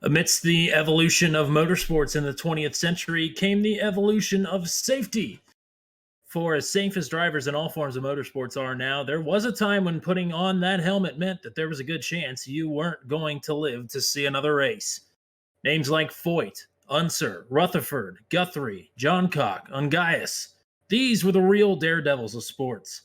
Amidst the evolution of motorsports in the 20th century came the evolution of safety. For as safe as drivers in all forms of motorsports are now, there was a time when putting on that helmet meant that there was a good chance you weren't going to live to see another race. Names like Foyt, Unser, Rutherford, Guthrie, Johncock, Ungias. These were the real daredevils of sports.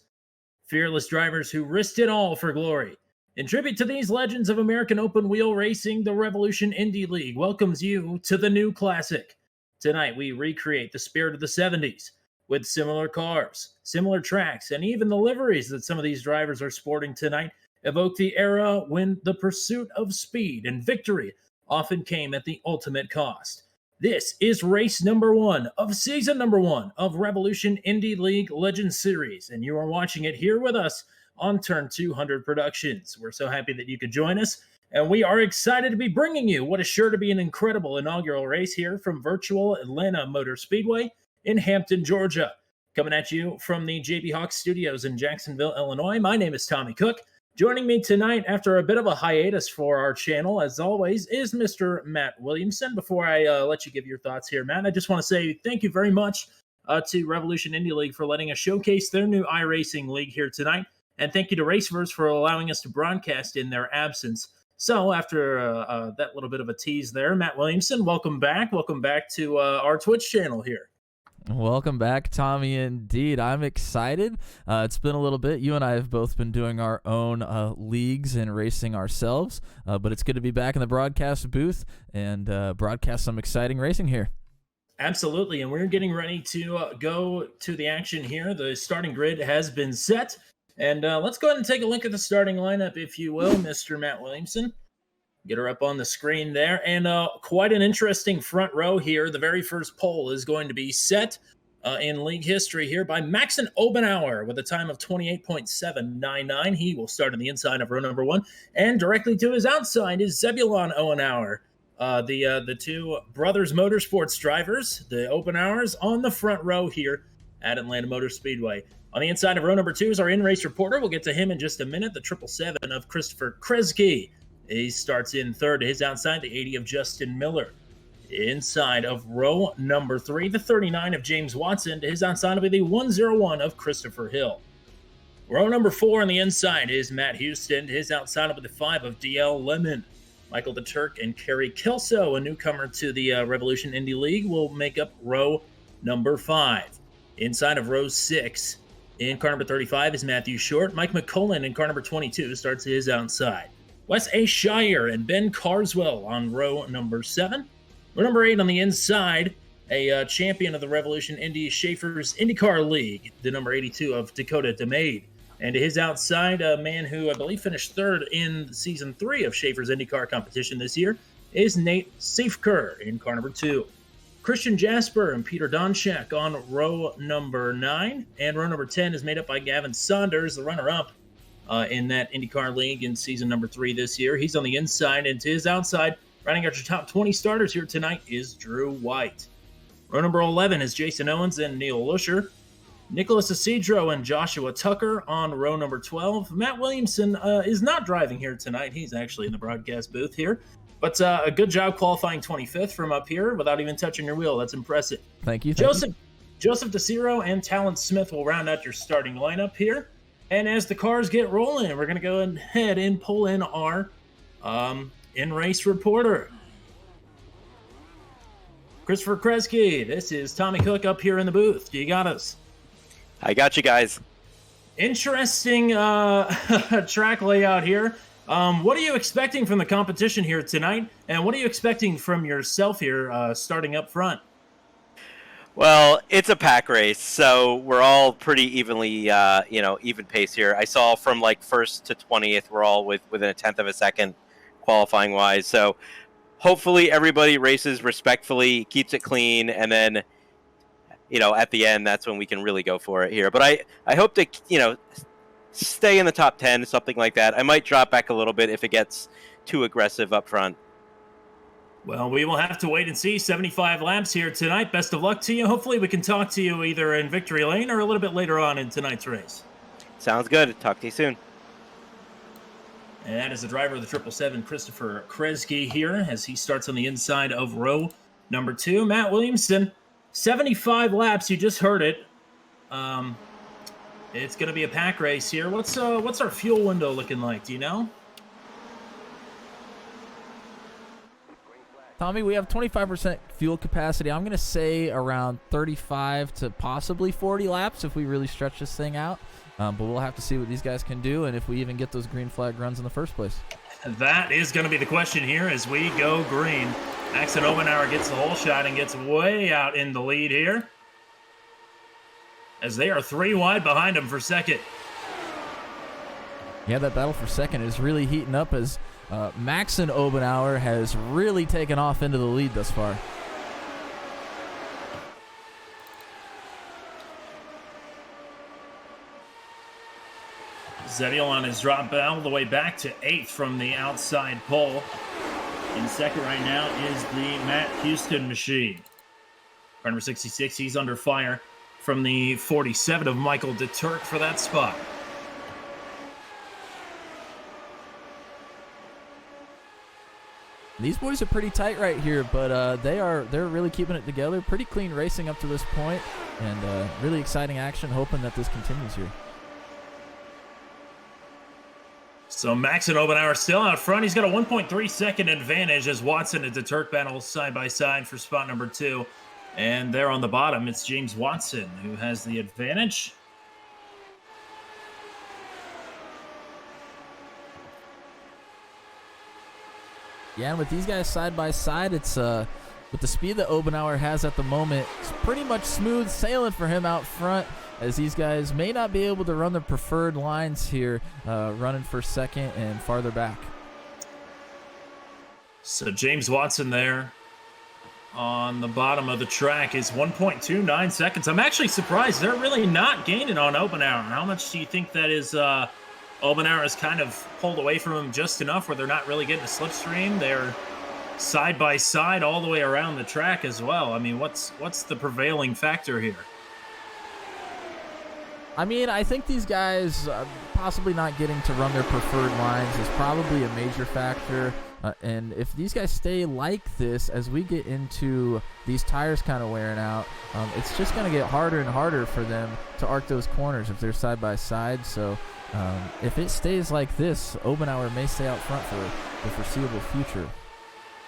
Fearless drivers who risked it all for glory. In tribute to these legends of American open wheel racing, the Revolution Indy League welcomes you to the new classic. Tonight, we recreate the spirit of the 70s with similar cars, similar tracks, and even the liveries that some of these drivers are sporting tonight evoke the era when the pursuit of speed and victory often came at the ultimate cost. This is race number 1 of season number 1 of Revolution Indy League Legends Series, and you are watching it here with us on Turn 200 Productions. We're so happy that you could join us, and we are excited to be bringing you what is sure to be an incredible inaugural race here from virtual Atlanta Motor Speedway in Hampton, Georgia. Coming at you from the JB Hawk Studios in Jacksonville, Illinois. My name is Tommy Cook. Joining me tonight after a bit of a hiatus for our channel, as always, is Mr. Matt Williamson. Before I let you give your thoughts here, Matt, I just want to say thank you very much to Revolution Indy League for letting us showcase their new iRacing league here tonight. And thank you to Raceverse for allowing us to broadcast in their absence. So after that little bit of a tease there, Matt Williamson, welcome back. Welcome back to our Twitch channel here. Welcome back, Tommy. Indeed, I'm excited. It's been a little bit. You and I have both been doing our own leagues and racing ourselves, but it's good to be back in the broadcast booth and broadcast some exciting racing here. Absolutely, and we're getting ready to go to the action here. The starting grid has been set, and let's go ahead and take a look at the starting lineup, if you will, Mr. Matt Williamson. Get her up on the screen there. And quite an interesting front row here. The very first pole is going to be set in league history here by Maxon Obenauer with a time of 28.799. He will start on the inside of row number 1. And directly to his outside is Zebulon Obenauer. The two brothers motorsports drivers, the Obenauers, on the front row here at Atlanta Motor Speedway. On the inside of row number 2 is our in-race reporter. We'll get to him in just a minute. The 777 of Christopher Kresge. He starts in third. To his outside, the 80 of Justin Miller. Inside of row number 3, the 39 of James Watson. To his outside will be the 101 of Christopher Hill. Row number 4 on the inside is Matt Houston. To his outside will be the 5 of DL Lemon. Michael the Turk and Kerry Kelso, a newcomer to the Revolution Indy League, will make up row number 5. Inside of row 6, in car number 35 is Matthew Short. Mike McCullen in car number 22 starts to his outside. Wes A. Shire and Ben Carswell on row number 7. Row number 8 on the inside, a champion of the Revolution Indy Schaefer's IndyCar League, the number 82 of Dakota DeMade. And to his outside, a man who I believe finished third in season 3 of Schaefer's IndyCar competition this year is Nate Seifker in car number 2. Christian Jasper and Peter Donchak on row number 9. And row number 10 is made up by Gavin Sanders, the runner-up in that IndyCar League in season number 3 this year. He's on the inside, and to his outside, rounding out your top 20 starters here tonight is Drew White. Row number 11 is Jason Owens and Neil Lusher. Nicholas Isidro and Joshua Tucker on row number 12. Matt Williamson is not driving here tonight. He's actually in the broadcast booth here. But a good job qualifying 25th from up here without even touching your wheel. That's impressive. Thank you. Joseph DeCiro and Talon Smith will round out your starting lineup here. And as the cars get rolling, we're going to go ahead and pull in our in-race reporter. Christopher Kresge, this is Tommy Cook up here in the booth. You got us. I got you guys. Interesting track layout here. What are you expecting from the competition here tonight? And what are you expecting from yourself here starting up front? Well, it's a pack race, so we're all pretty evenly, even pace here. I saw from like 1st to 20th, we're all within a 10th of a second qualifying wise. So hopefully everybody races respectfully, keeps it clean, and then, at the end, that's when we can really go for it here. But I hope to, stay in the top 10, something like that. I might drop back a little bit if it gets too aggressive up front. Well, we will have to wait and see. 75 laps here tonight. Best of luck to you. Hopefully we can talk to you either in Victory Lane or a little bit later on in tonight's race. Sounds good. Talk to you soon. And that is the driver of the 777, Christopher Kresge here, as he starts on the inside of row number 2. Matt Williamson, 75 laps. You just heard it. It's going to be a pack race here. What's our fuel window looking like? Do you know? Tommy, we have 25% fuel capacity. I'm going to say around 35 to possibly 40 laps if we really stretch this thing out. But we'll have to see what these guys can do and if we even get those green flag runs in the first place. That is going to be the question here as we go green. Max Obenauer gets the whole shot and gets way out in the lead here, as they are 3 wide behind him for second. Yeah, that battle for second is really heating up as Max Obenauer has really taken off into the lead thus far. Zebulon has dropped all the way back to 8th from the outside pole. In second right now is the Matt Houston machine. Car number 66, he's under fire from the 47 of Michael DeTurk for that spot. These boys are pretty tight right here, but they're really keeping it together. Pretty clean racing up to this point, and really exciting action. Hoping that this continues here. So Max Obenauer still out front. He's got a 1.3 second advantage as Watson and DeTurk battle side by side for spot number 2. And there on the bottom, it's James Watson who has the advantage. Yeah, and with these guys side by side, it's with the speed that Obenauer has at the moment, it's pretty much smooth sailing for him out front, as these guys may not be able to run their preferred lines here, running for second and farther back. So James Watson there on the bottom of the track is 1.29 seconds. I'm actually surprised they're really not gaining on Obenauer. How much do you think that is Obenauer has kind of pulled away from him just enough where they're not really getting a slipstream? They're side by side all the way around the track as well. I mean, what's the prevailing factor here? I mean, I think these guys possibly not getting to run their preferred lines is probably a major factor. And if these guys stay like this as we get into these tires kind of wearing out, it's just going to get harder and harder for them to arc those corners if they're side by side. So if it stays like this, Obenauer may stay out front for the foreseeable future.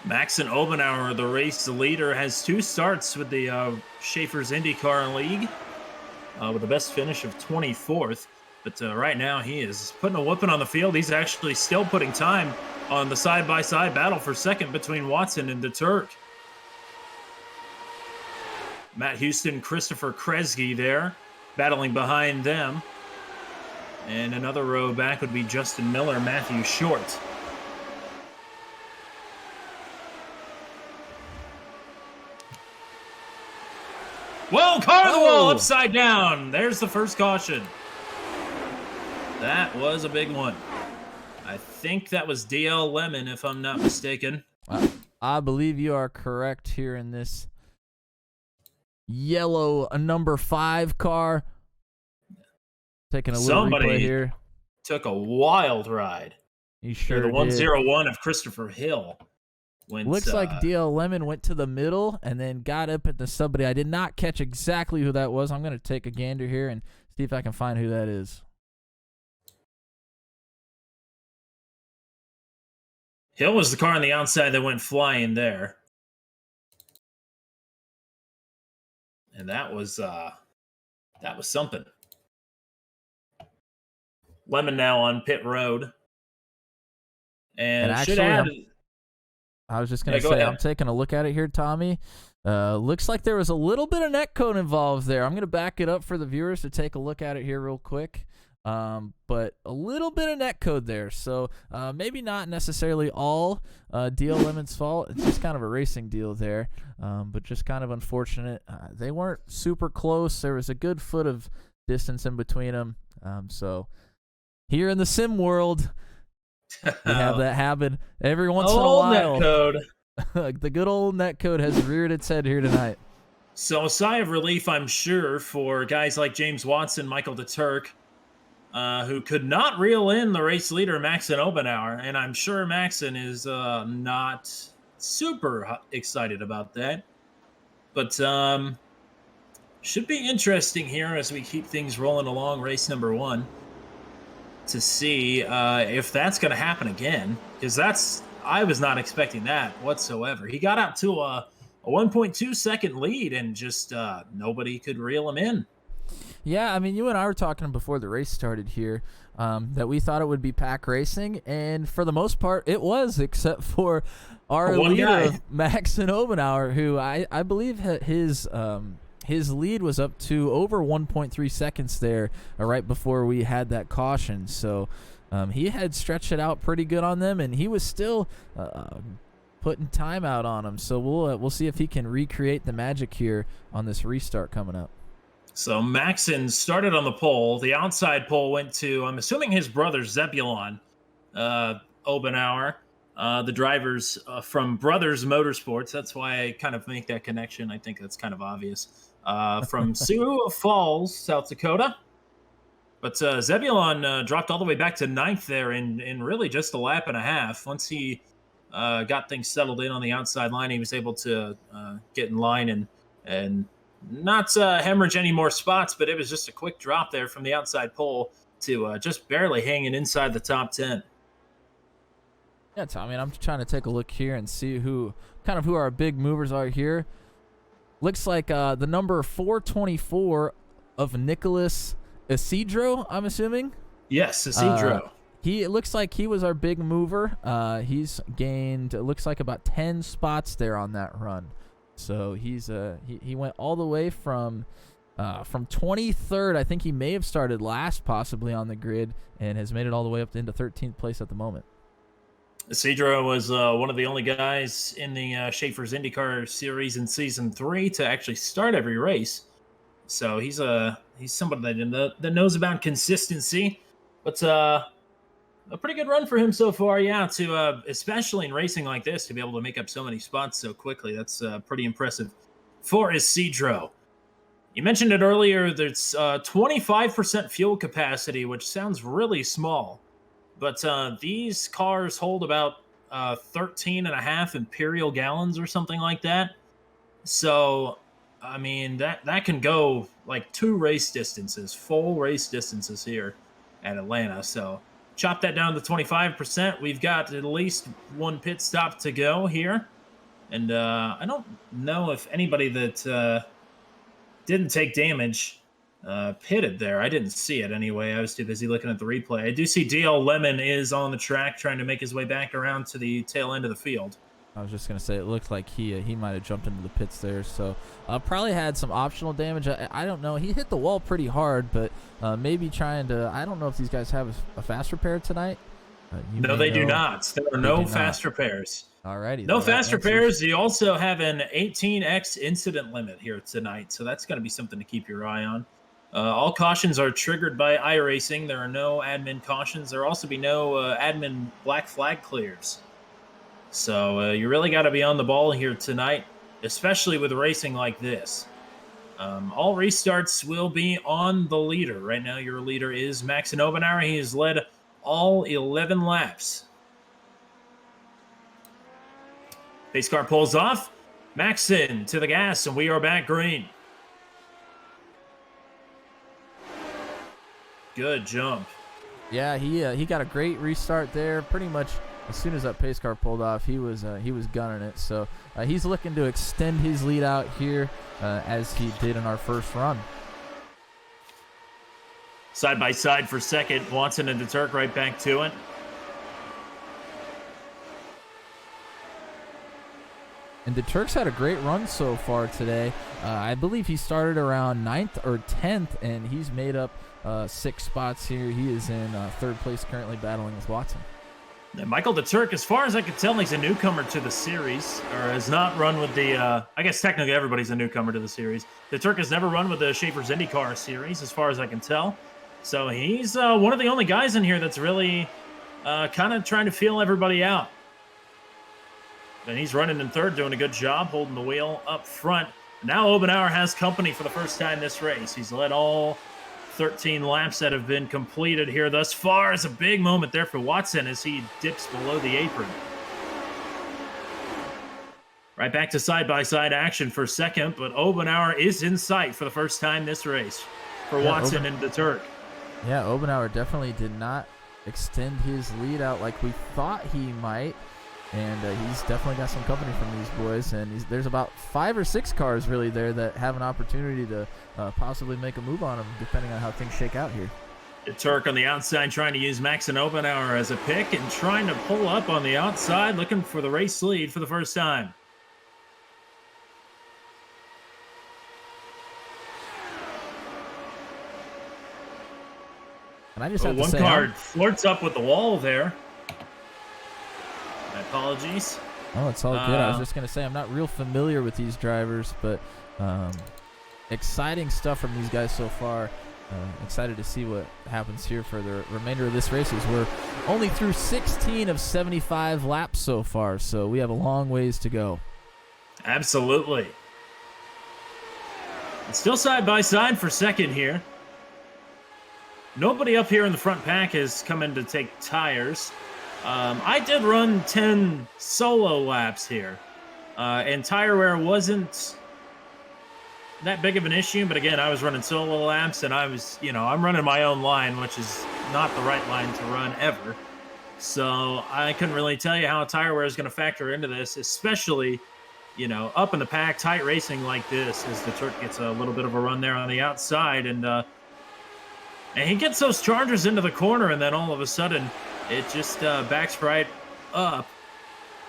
Max Obenauer, the race leader, has 2 starts with the Schaefer's IndyCar League with the best finish of 24th. But right now he is putting a whooping on the field. He's actually still putting time on the side-by-side battle for second between Watson and DeTurk. Matt Houston, Christopher Kresge there, battling behind them. And another row back would be Justin Miller, Matthew Short. Whoa, car of the wall, upside down. There's the first caution. That was a big one. I think that was DL Lemon, if I'm not mistaken. I believe you are correct here in this yellow number 5 car. Taking a little replay here. Took a wild ride. He sure the did. 101 of Christopher Hill. Looks like DL Lemon went to the middle and then got up into somebody. I did not catch exactly who that was. I'm going to take a gander here and see if I can find who that is. Hill was the car on the outside that went flying there. And that was something. Lemon now on pit road. And actually, should add... I was just going to say, I'm taking a look at it here, Tommy. Looks like there was a little bit of netcode involved there. I'm going to back it up for the viewers to take a look at it here real quick. But a little bit of netcode there. So maybe not necessarily all DL Lemon's fault. It's just kind of a racing deal there. But just kind of unfortunate. They weren't super close. There was a good foot of distance in between them. So here in the sim world, we have that happen every once in a while. Netcode. The good old netcode has reared its head here tonight. So a sigh of relief, I'm sure, for guys like James Watson, Michael DeTurk. who could not reel in the race leader, Maxon Obenauer. And I'm sure Maxon is not super excited about that. But should be interesting here as we keep things rolling along race number 1 to see if that's going to happen again. Because I was not expecting that whatsoever. He got out to a 1.2 second lead and just nobody could reel him in. Yeah, I mean, you and I were talking before the race started here that we thought it would be pack racing, and for the most part, it was, except for our leader, Maxon Obenauer, who I believe his lead was up to over 1.3 seconds there right before we had that caution. So he had stretched it out pretty good on them, and he was still putting time out on them. So we'll see if he can recreate the magic here on this restart coming up. So Maxon started on the pole. The outside pole went to, I'm assuming, his brother Zebulon Obenauer, the drivers from Brothers Motorsports. That's why I kind of make that connection. I think that's kind of obvious. From Sioux Falls, South Dakota. But Zebulon dropped all the way back to 9th there in really just a lap and a half. Once he got things settled in on the outside line, he was able to get in line and not hemorrhage any more spots, but it was just a quick drop there from the outside pole to just barely hanging inside the top 10. Yeah, Tommy, and I'm trying to take a look here and see who our big movers are here. Looks like the number 424 of Nicholas Isidro, I'm assuming. Yes, Isidro. It looks like he was our big mover. He's gained, it looks like, about 10 spots there on that run. So he went all the way from 23rd. I think he may have started last possibly on the grid and has made it all the way up into 13th place at the moment. Isidro was one of the only guys in the Schaefer's IndyCar Series in Season 3 to actually start every race. So he's somebody that knows about consistency. But a pretty good run for him so far, yeah, to especially in racing like this, to be able to make up so many spots so quickly. That's pretty impressive for Isidro. You mentioned it earlier, there's 25% fuel capacity, which sounds really small. But these cars hold about 13.5 imperial gallons or something like that. So, I mean, that can go like 2 race distances, full race distances here at Atlanta. So chop that down to 25%. We've got at least 1 pit stop to go here. And I don't know if anybody that didn't take damage pitted there. I didn't see it anyway. I was too busy looking at the replay. I do see DL Lemon is on the track trying to make his way back around to the tail end of the field. I was just going to say, it looked like he might have jumped into the pits there. So probably had some optional damage. I don't know. He hit the wall pretty hard, but maybe trying to, I don't know if these guys have a fast repair tonight. No, they do not. There are no fast repairs. Alrighty. No fast repairs. You also have an 18x incident limit here tonight, so that's going to be something to keep your eye on. All cautions are triggered by iRacing. There are no admin cautions. There will also be no admin black flag clears. So you really got to be on the ball here tonight, especially with racing like this. All restarts will be on the leader. Right now, your leader is Maxon Obenauer. He has led all 11 laps. Pace car pulls off. Maxon to the gas, and we are back green. Good jump. Yeah, he got a great restart there. Pretty much as soon as that pace car pulled off, he was gunning it. So he's looking to extend his lead out here as he did in our first run. Side by side for second. Watson and DeTurk right back to it. And DeTurk's had a great run so far today. I believe he started around 9th or 10th, and he's made up 6 spots here. He is in 3rd place currently, battling with Watson. And Michael DeTurk, as far as I can tell, he's a newcomer to the series, or has not run with the, I guess technically everybody's a newcomer to the series. DeTurk has never run with the Schaefer's IndyCar Series, as far as I can tell. So he's one of the only guys in here that's really kind of trying to feel everybody out. And he's running in 3rd, doing a good job, holding the wheel up front. Now Obenauer has company for the first time this race. He's led all 13 laps that have been completed here thus far. It's a big moment there for Watson as he dips below the apron. Right back to side-by-side action for second, but Obenauer is in sight for the first time this race for Watson and the Turk. Yeah, Obenauer definitely did not extend his lead out like we thought he might, and he's definitely got some company from these boys, and there's about 5 or 6 cars really there that have an opportunity to possibly make a move on him depending on how things shake out here. The Turk on the outside trying to use Max and Obenauer as a pick and trying to pull up on the outside, looking for the race lead for the first time. And I just have to one say, car flirts up with the wall there. My apologies. Oh, it's all good. I was just going to say I'm not real familiar with these drivers, but exciting stuff from these guys so far. Excited to see what happens here for the remainder of this race. We're only through 16 of 75 laps so far, so we have a long ways to go. Absolutely. It's still side by side for second here. Nobody up here in the front pack has come in to take tires. I did run 10 solo laps here, and tire wear wasn't that big of an issue, but again, I was running solo laps, and I was, I'm running my own line, which is not the right line to run ever. So I couldn't really tell you how tire wear is going to factor into this, especially, up in the pack, tight racing like this, as the Turk gets a little bit of a run there on the outside, and he gets those Chargers into the corner, and then all of a sudden, it just backs right up,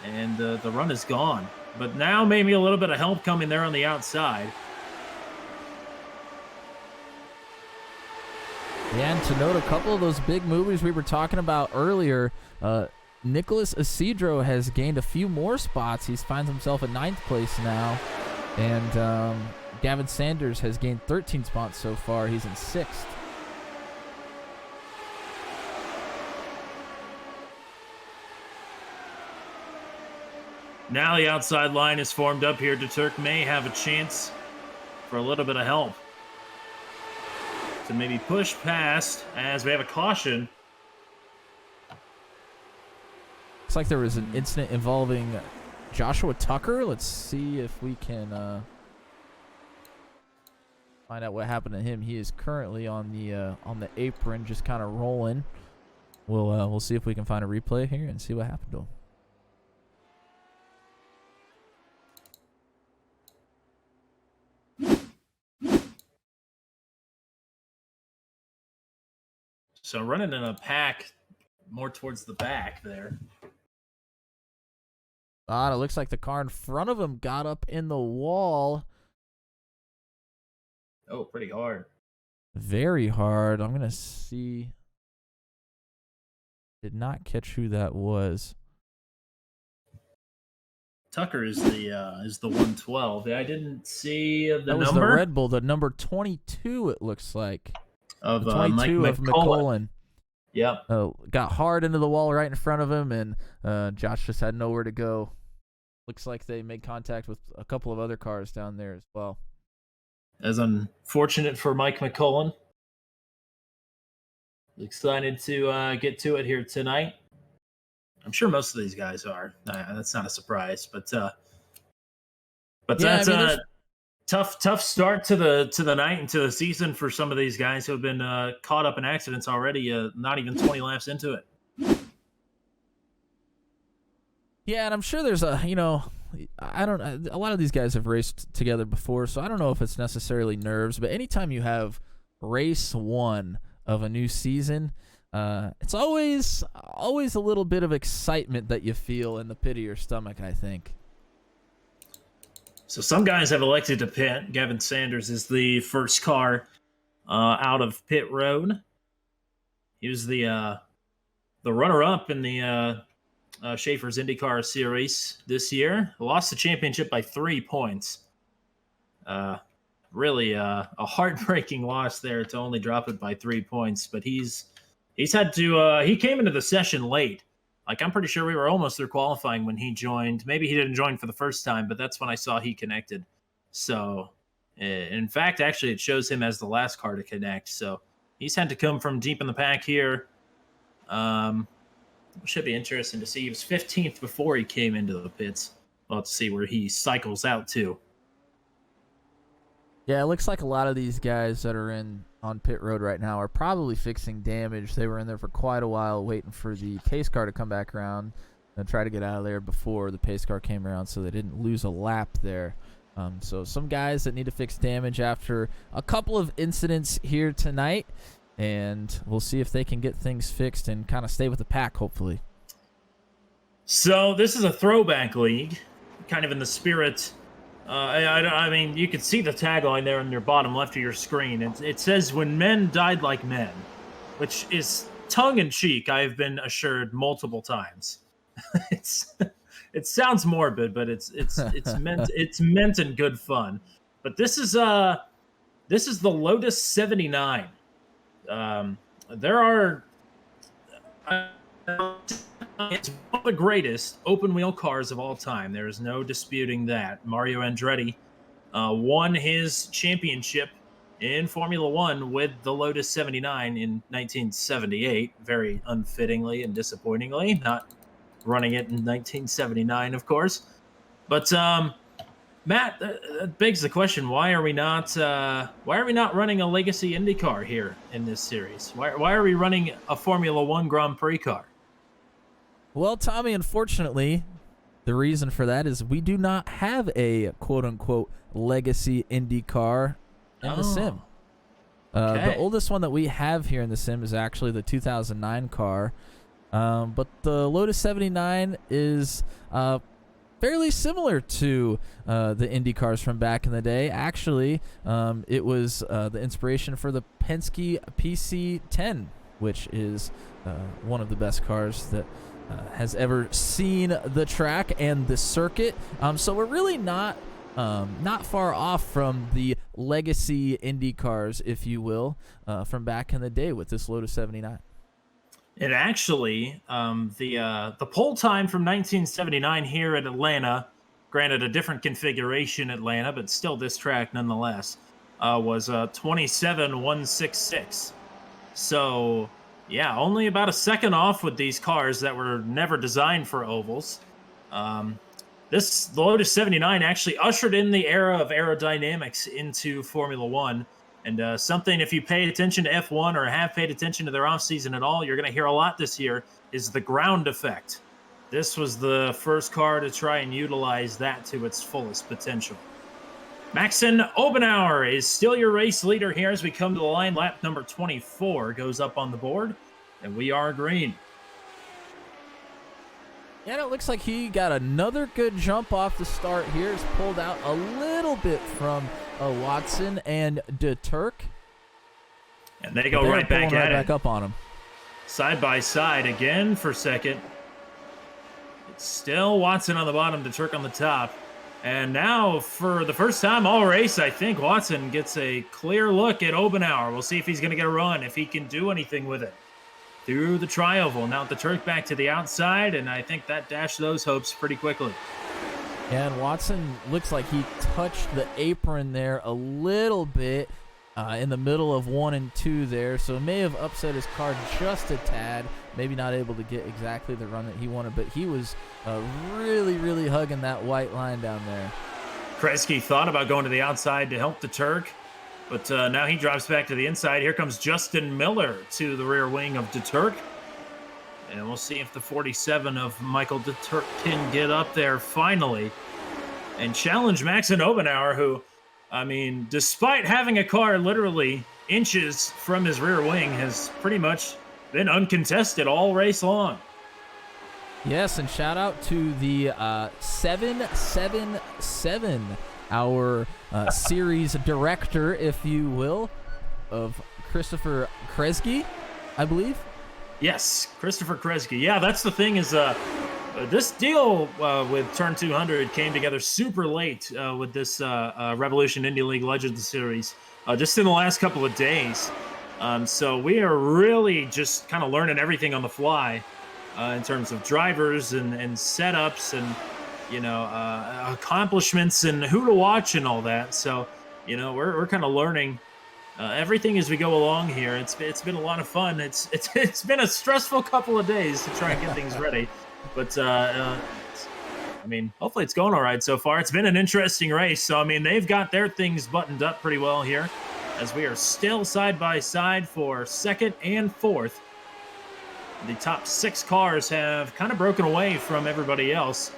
and the run is gone. But now maybe a little bit of help coming there on the outside. Yeah, and to note a couple of those big movies we were talking about earlier, Nicholas Isidro has gained a few more spots. He finds himself at 9th place now, and Gavin Sanders has gained 13 spots so far. He's in 6th. Now the outside line is formed up here. Turk may have a chance for a little bit of help to maybe push past as we have a caution. Looks like there was an incident involving Joshua Tucker. Let's see if we can find out what happened to him. He is currently on the apron, just kind of rolling. We'll see if we can find a replay here and see what happened to him. So running in a pack more towards the back there. It looks like the car in front of him got up in the wall. Oh, pretty hard. Very hard. I'm going to see. Did not catch who that was. Tucker is the 112. I didn't see the that was number. The Red Bull, the number 22, it looks like. Of 22 Mike of McCullen. Yep. Got hard into the wall right in front of him, and Josh just had nowhere to go. Looks like they made contact with a couple of other cars down there as well. As unfortunate for Mike McCullen. Excited to get to it here tonight. I'm sure most of these guys are. That's not a surprise, but Yeah, that's I mean, tough start to the night and to the season for some of these guys who have been caught up in accidents already. Not even 20 laps into it. Yeah, and I'm sure there's a lot of these guys have raced together before, so I don't know if it's necessarily nerves, but anytime you have race 1 of a new season, it's always a little bit of excitement that you feel in the pit of your stomach, I think. So some guys have elected to pit. Gavin Sanders is the first car out of pit road. He was the runner-up in the Schaefer's IndyCar Series this year. Lost the championship by 3 points. Really a heartbreaking loss there to only drop it by 3 points. But he's had to. He came into the session late. Like, I'm pretty sure we were almost through qualifying when he joined. Maybe he didn't join for the first time, but that's when I saw he connected. So, in fact, actually, it shows him as the last car to connect. So, he's had to come from deep in the pack here. Should be interesting to see. He was 15th before he came into the pits. We'll have to see where he cycles out to. Yeah, it looks like a lot of these guys that are on pit road right now are probably fixing damage. They were in there for quite a while waiting for the pace car to come back around and try to get out of there before the pace car came around so they didn't lose a lap there. So some guys that need to fix damage after a couple of incidents here tonight, and we'll see if they can get things fixed and kind of stay with the pack, hopefully. So this is a throwback league, kind of in the spirit. I mean, you can see the tagline there in your bottom left of your screen. It says, "When men died like men," which is tongue-in-cheek, I have been assured multiple times. It sounds morbid, but it's meant in good fun. But this is the Lotus 79. There are it's one of the greatest open wheel cars of all time. There is no disputing that. Mario Andretti won his championship in Formula One with the Lotus 79 in 1978. Very unfittingly and disappointingly, not running it in 1979, of course. But Matt, that begs the question: why are we not running a Legacy IndyCar here in this series? Why are we running a Formula One Grand Prix car? Well, Tommy, unfortunately, the reason for that is we do not have a quote-unquote Legacy IndyCar in the sim. Okay. The oldest one that we have here in the sim is actually the 2009 car, but the Lotus 79 is fairly similar to the Indy cars from back in the day. Actually, it was the inspiration for the Penske PC10, which is one of the best cars that has ever seen the track and the circuit. So we're really not far off from the legacy Indy cars, if you will, from back in the day with this Lotus 79. It actually, the pole time from 1979 here at Atlanta, granted a different configuration Atlanta, but still this track nonetheless, was 27.166. So, yeah, only about a second off with these cars that were never designed for ovals. This Lotus 79 actually ushered in the era of aerodynamics into Formula One. And something, if you pay attention to F1 or have paid attention to their offseason at all, you're going to hear a lot this year, is the ground effect. This was the first car to try and utilize that to its fullest potential. Maxen Obenauer is still your race leader here as we come to the line. Lap number 24 goes up on the board, and we are green. And it looks like he got another good jump off the start here. He's pulled out a little bit from Watson and De Turk. And they go right back at it. Back up on him. Side by side again for second. It's still Watson on the bottom, De Turk on the top. And now, for the first time all race, I think Watson gets a clear look at Obenauer. We'll see if he's going to get a run, if he can do anything with it. Through the tri-oval. Now the Turk back to the outside, and I think that dashed those hopes pretty quickly. And Watson looks like he touched the apron there a little bit in the middle of 1 and 2 there, so it may have upset his car just a tad, maybe not able to get exactly the run that he wanted, but he was really, really hugging that white line down there. Kresge thought about going to the outside to help the Turk, but now he drops back to the inside. Here comes Justin Miller to the rear wing of De Turk. And we'll see if the 47 of Michael De Turk can get up there finally and challenge Maxen Obenauer, who, I mean, despite having a car literally inches from his rear wing, has pretty much been uncontested all race long. Yes, and shout out to the 777, our series director, if you will, of Christopher Kresge, I believe. Yes, Christopher Kresge. Yeah, that's the thing is this deal with Turn 200 came together super late with this Revolution Indy League Legends Series just in the last couple of days. So we are really just kind of learning everything on the fly in terms of drivers and setups and, you know, accomplishments and who to watch and all that. So, you know, we're kind of learning everything as we go along here. It's been a lot of fun. It's been a stressful couple of days to try and get things ready, but I mean, hopefully it's going all right so far. It's been an interesting race. So, I mean, they've got their things buttoned up pretty well here as we are still side by side for second and fourth. The top 6 cars have kind of broken away from everybody else.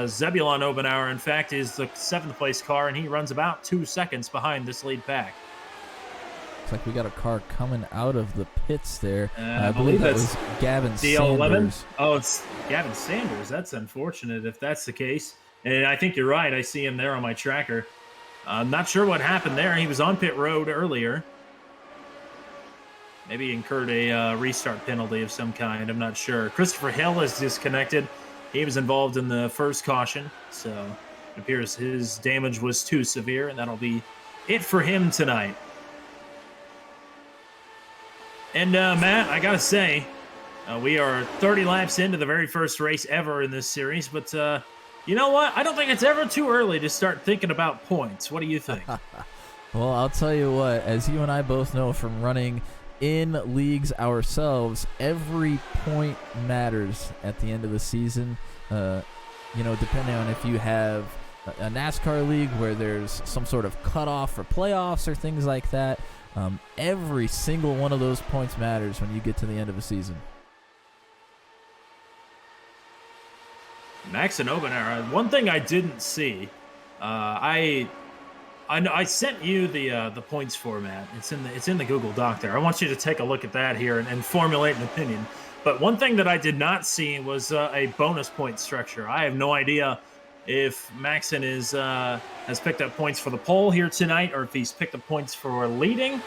Zebulon Obenauer, in fact, is the 7th place car, and he runs about 2 seconds behind this lead pack. Looks like we got a car coming out of the pits there. I believe that was Gavin DL11. Sanders. Oh, it's Gavin Sanders. That's unfortunate if that's the case. And I think you're right. I see him there on my tracker. I'm not sure what happened there. He was on pit road earlier. Maybe he incurred a restart penalty of some kind. I'm not sure. Christopher Hill is disconnected. He was involved in the first caution. So it appears his damage was too severe, and that'll be it for him tonight. And Matt, I gotta say, we are 30 laps into the very first race ever in this series, but you know what? I don't think it's ever too early to start thinking about points. What do you think? Well, I'll tell you what, as you and I both know from running in leagues ourselves, every point matters at the end of the season. Depending on if you have a NASCAR league where there's some sort of cutoff for playoffs or things like that, every single one of those points matters when you get to the end of a season. Max and Obenauer. One thing I didn't see, I sent you the points format. It's in the Google Doc there. I want you to take a look at that here and formulate an opinion. But one thing that I did not see was a bonus point structure. I have no idea if Maxon has picked up points for the pole here tonight, or if he's picked up points for leading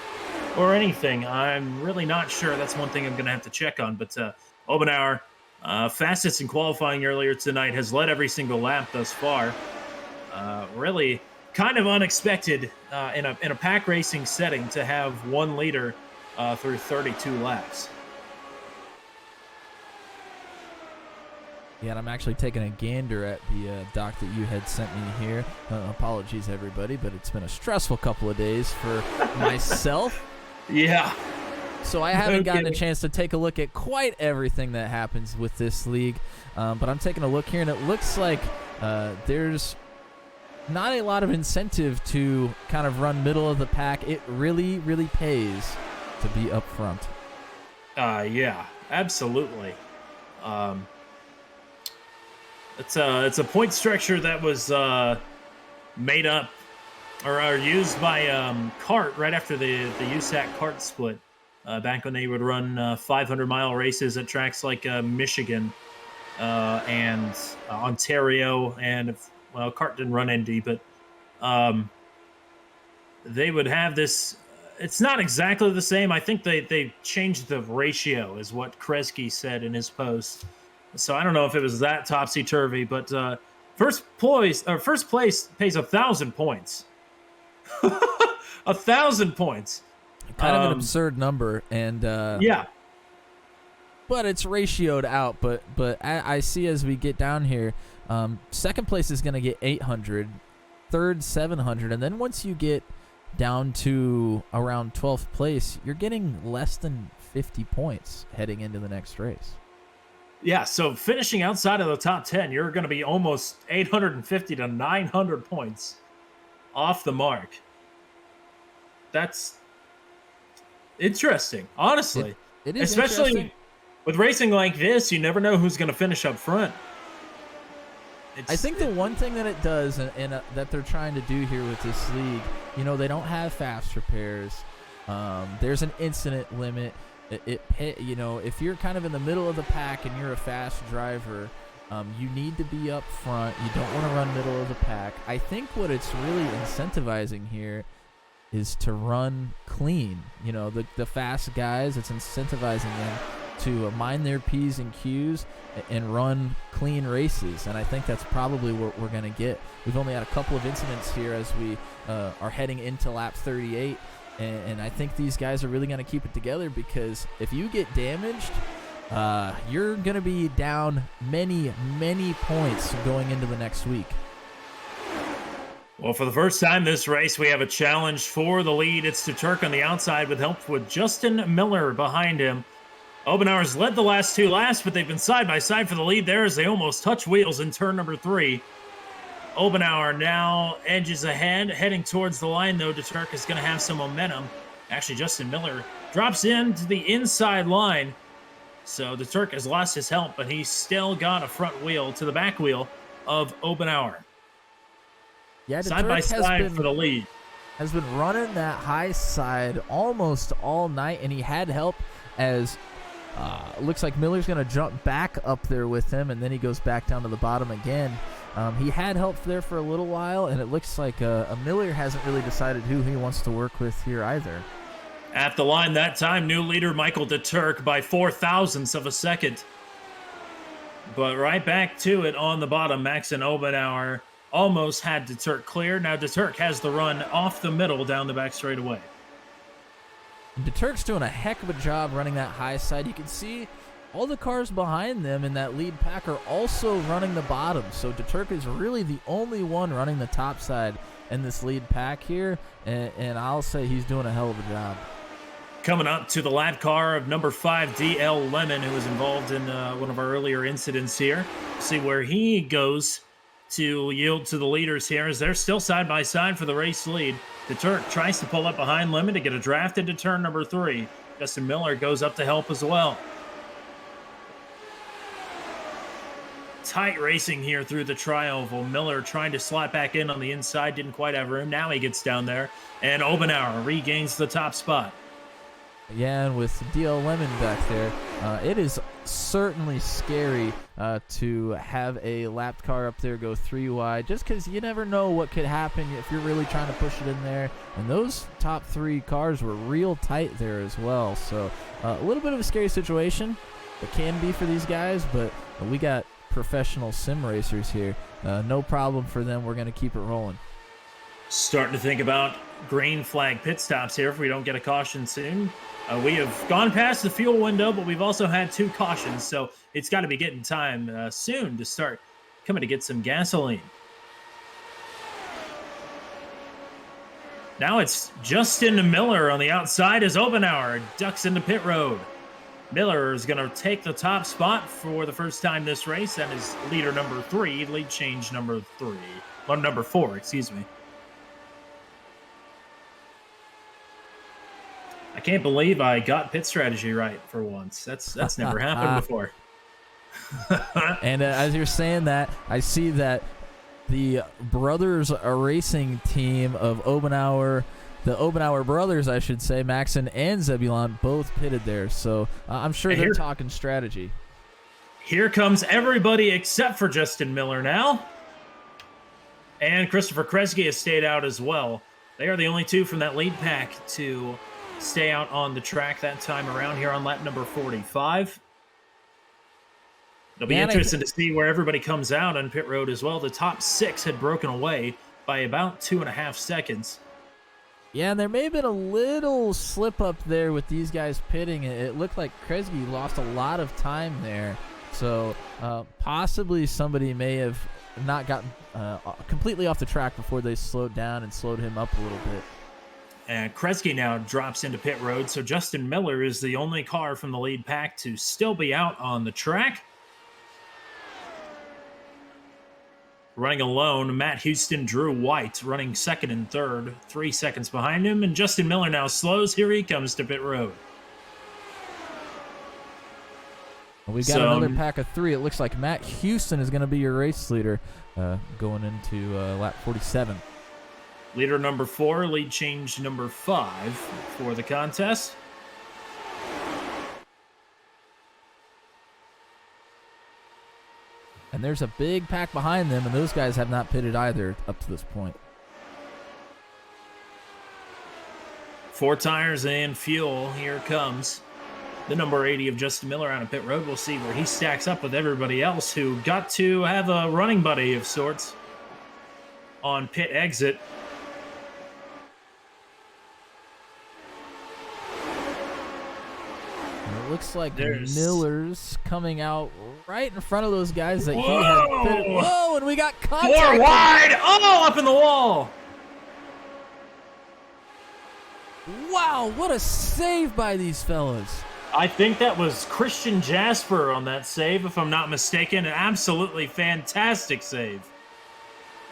or anything. I'm really not sure. That's one thing I'm going to have to check on. But Obenauer, fastest in qualifying earlier tonight, has led every single lap thus far. Really kind of unexpected in a pack racing setting to have one leader through 32 laps. Yeah, and I'm actually taking a gander at the doc that you had sent me here. Apologies, everybody, but it's been a stressful couple of days for myself. Yeah. So I haven't gotten a chance to take a look at quite everything that happens with this league. But I'm taking a look here, and it looks like there's not a lot of incentive to kind of run middle of the pack. It really, really pays to be up front. Yeah, absolutely. It's a point structure that was made up or used by CART right after the USAC CART split. Back when they would run 500-mile races at tracks like Michigan and Ontario, and CART didn't run Indy, but they would have this. It's not exactly the same. I think they changed the ratio, is what Kresge said in his post. So I don't know if it was that topsy-turvy, but first place pays 1,000 points. 1,000 points. Kind of an absurd number, and yeah, but it's ratioed out. But I see as we get down here, second place is going to get 800, third 700, and then once you get down to around 12th place, you're getting less than 50 points heading into the next race. Yeah, so finishing outside of the top 10, you're going to be almost 850 to 900 points off the mark. That's interesting, honestly. It is especially with racing like this, you never know who's going to finish up front. I think the one thing that it does, and that they're trying to do here with this league, they don't have fast repairs. There's an incident limit. If you're kind of in the middle of the pack and you're a fast driver, you need to be up front. You don't want to run middle of the pack. I think what it's really incentivizing here is to run clean. The fast guys, it's incentivizing them to mind their P's and Q's and run clean races. And I think that's probably what we're going to get. We've only had a couple of incidents here as we are heading into lap 38. And I think these guys are really going to keep it together, because if you get damaged, you're going to be down many, many points going into the next week. Well, for the first time this race, we have a challenge for the lead. It's to Turk on the outside with help with Justin Miller behind him. Obenauer's led the last two laps, but they've been side by side for the lead there as they almost touch wheels in turn number 3. Obenauer now edges ahead, heading towards the line, though. Turk is going to have some momentum. Actually, Justin Miller drops into the inside line. So Turk has lost his help, but he's still got a front wheel to the back wheel of Obenauer. Yeah, side by side for the lead. Has been running that high side almost all night, and he had help as looks like Miller's going to jump back up there with him, and then he goes back down to the bottom again. He had help there for a little while, and it looks like Miller hasn't really decided who he wants to work with here either. At the line that time, new leader Michael DeTurk by 0.04 of a second. But right back to it on the bottom, Max and Obenauer almost had DeTurk clear. Now DeTurk has the run off the middle down the back straightaway. DeTurk's doing a heck of a job running that high side. You can see all the cars behind them in that lead pack are also running the bottom. So DeTurk is really the only one running the top side in this lead pack here. And I'll say he's doing a hell of a job. Coming up to the lap car of number 5, D.L. Lemon, who was involved in one of our earlier incidents here. See where he goes to yield to the leaders here as they're still side by side for the race lead. DeTurk tries to pull up behind Lemon to get a draft into turn number 3. Justin Miller goes up to help as well. Tight racing here through the tri-oval. Miller trying to slot back in on the inside, didn't quite have room. Now he gets down there, and Obenauer regains the top spot. Yeah, and with DL Lemon back there, it is certainly scary to have a lapped car up there go 3 wide, just because you never know what could happen if you're really trying to push it in there. And those top 3 cars were real tight there as well. So a little bit of a scary situation. It can be for these guys, but we got professional sim racers here. No problem for them. We're going to keep it rolling. Starting to think about green flag pit stops here if we don't get a caution soon. We have gone past the fuel window, but we've also had 2 cautions, so it's got to be getting time soon to start coming to get some gasoline. Now it's Justin Miller on the outside as Obenauer ducks into pit road. Miller is going to take the top spot for the first time this race. That is leader number 3, lead change number 3. Well, number 4, excuse me. I can't believe I got pit strategy right for once. That's never happened before. And as you're saying that, I see that the brothers racing team of Obenauer, the Obenauer brothers, I should say, Maxon and Zebulon, both pitted there. So I'm sure they're talking strategy. Here comes everybody except for Justin Miller now. And Christopher Kresge has stayed out as well. They are the only 2 from that lead pack to stay out on the track that time around here on lap number 45. It'll be interesting to see where everybody comes out on pit road as well. The top 6 had broken away by about 2.5 seconds. Yeah, and there may have been a little slip up there with these guys pitting. It looked like Kresge lost a lot of time there. So possibly somebody may have not gotten completely off the track before they slowed down and slowed him up a little bit. And Kresge now drops into pit road, so Justin Miller is the only car from the lead pack to still be out on the track. Running alone, Matt Houston, Drew White running 2nd and 3rd, 3 seconds behind him, and Justin Miller now slows. Here he comes to pit road. We got another pack of 3. It looks like Matt Houston is going to be your race leader going into lap 47. Leader number 4, lead change number 5 for the contest. And there's a big pack behind them, and those guys have not pitted either up to this point. 4 tires and fuel. Here comes the number 80 of Justin Miller out of pit road. We'll see where he stacks up with everybody else who got to have a running buddy of sorts on pit exit. looks like There's- Miller's coming out right in front of those guys that he had. Whoa! Whoa, and we got contact. 4 wide. Oh, up in the wall. Wow, what a save by these fellas. I think that was Christian Jasper on that save, if I'm not mistaken. An absolutely fantastic save.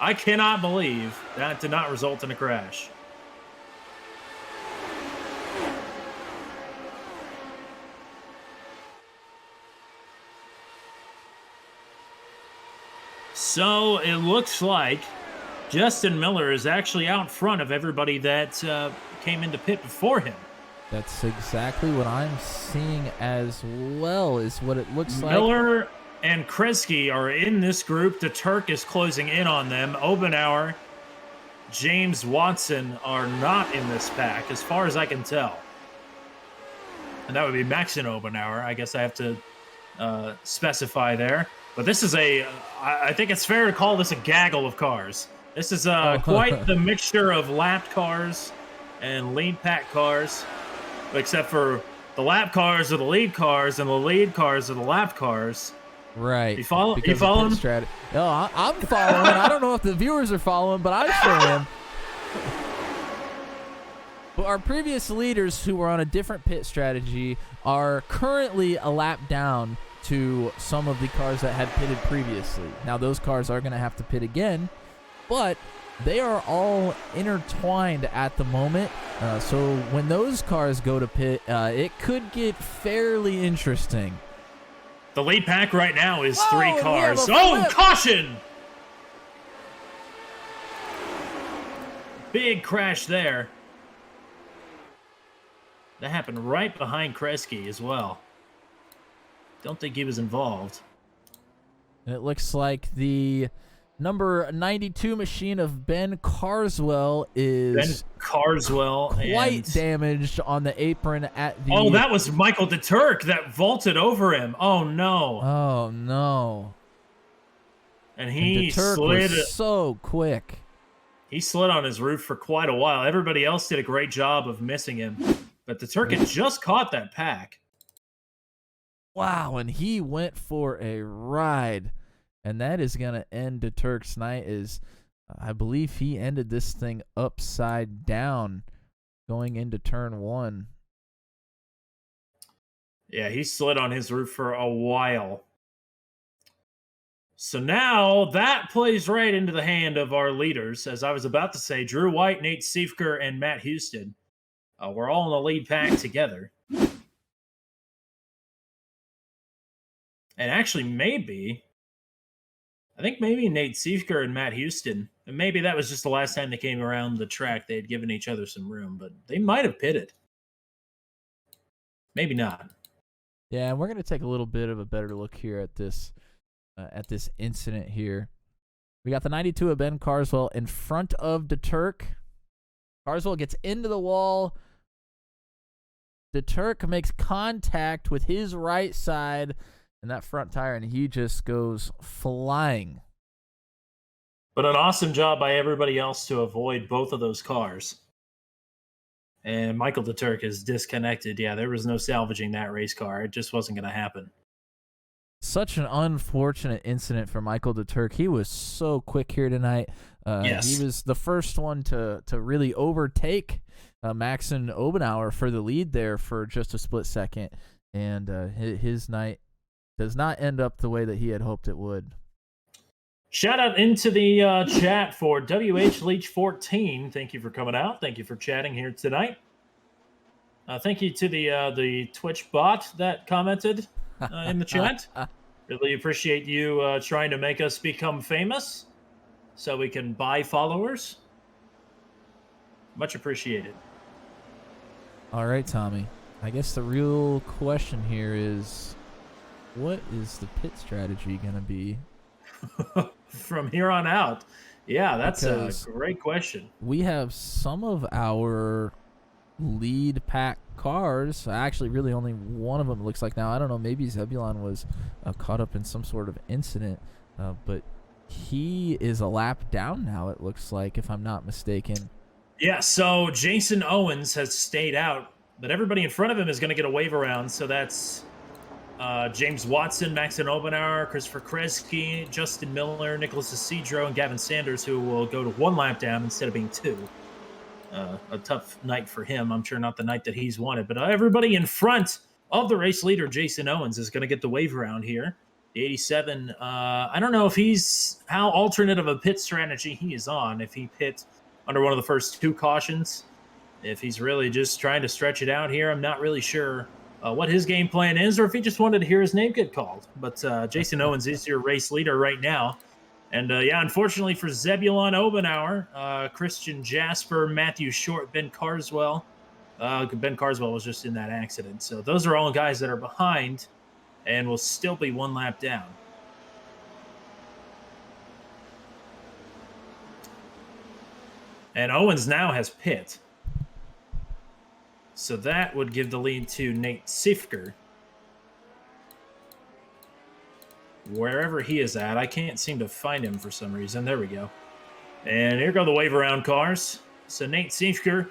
I cannot believe that did not result in a crash. So it looks like Justin Miller is actually out front of everybody that came into pit before him. That's exactly what I'm seeing as well, is what it looks like. Miller and Kresge are in this group. The Turk is closing in on them. Obenauer, James Watson are not in this pack, as far as I can tell. And that would be Max and Obenauer. I guess I have to specify there. But this is I think it's fair to call this a gaggle of cars. This is quite the mixture of lapped cars and lead pack cars, except for the lap cars are the lead cars and the lead cars are the lap cars. Right. You follow because of him? pit strategy. No, I'm following. I don't know if the viewers are following, but I sure am. But our previous leaders who were on a different pit strategy are currently a lap down to some of the cars that had pitted previously. Now, those cars are going to have to pit again, but they are all intertwined at the moment. So when those cars go to pit, it could get fairly interesting. The lead pack right now is Whoa, 3 and we cars. have a Oh, flip. caution! Big crash there. That happened right behind Kresge as well. Don't think he was involved. It looks like the number 92 machine of Ben Carswell is Ben Carswell. quite and... damaged on the apron at the... Oh, that was Michael DeTurk that vaulted over him. Oh, no. Oh, no. And he DeTurk slid. was so quick. He slid on his roof for quite a while. Everybody else did a great job of missing him. But DeTurk had just caught that pack. Wow, and he went for a ride. And that is going to end DeTurk's night. I believe he ended this thing upside down going into turn 1. Yeah, he slid on his roof for a while. So now that plays right into the hand of our leaders. As I was about to say, Drew White, Nate Siefker, and Matt Houston. We're all in the lead pack together. And actually, I think maybe Nate Siefker and Matt Houston, and maybe that was just the last time they came around the track. They had given each other some room, but they might have pitted. Maybe not. Yeah, and we're going to take a little bit of a better look here at this incident here. We got the 92 of Ben Carswell in front of DeTurk. Carswell gets into the wall. DeTurk makes contact with his right side and that front tire, and he just goes flying. But an awesome job by everybody else to avoid both of those cars. And Michael DeTurk is disconnected. Yeah, there was no salvaging that race car. It just wasn't going to happen. Such an unfortunate incident for Michael DeTurk. He was so quick here tonight. Yes. He was the first one to really overtake Max and Obenauer for the lead there for just a split second. And his night does not end up the way that he had hoped it would. Shout out into the chat for WH Leach 14. Thank you for coming out. Thank you for chatting here tonight. Thank you to the Twitch bot that commented in the chat. Really appreciate you trying to make us become famous so we can buy followers. Much appreciated. All right, Tommy. I guess the real question here is, what is the pit strategy going to be? From here on out. Yeah, that's Because a great question. we have some of our lead pack cars. Actually, really only one of them looks like now. I don't know. Maybe Zebulon was caught up in some sort of incident, but he is a lap down now, it looks like, if I'm not mistaken. Yeah, so Jason Owens has stayed out But everybody in front of him is going to get a wave around. So that's James Watson, Maxon Obenauer, Christopher Kresge, Justin Miller, Nicholas Isidro, and Gavin Sanders, who will go to 1 lap down instead of being 2. A tough night for him. I'm sure not the night that he's wanted. But everybody in front of the race leader, Jason Owens, is going to get the wave around here. The 87, I don't know if how alternate of a pit strategy he is on. If he pit under one of the first 2 cautions, if he's really just trying to stretch it out here, I'm not really sure what his game plan is, or if he just wanted to hear his name get called. But Jason Owens is your race leader right now. And yeah, unfortunately for Zebulon Obenauer, Christian Jasper, Matthew Short, Ben Carswell. Ben Carswell was just in that accident. So those are all guys that are behind and will still be 1 lap down. And Owens now has pit. So that would give the lead to Nate Sifker. Wherever he is at, I can't seem to find him for some reason. There we go. And here go the wave around cars. So Nate Sifker.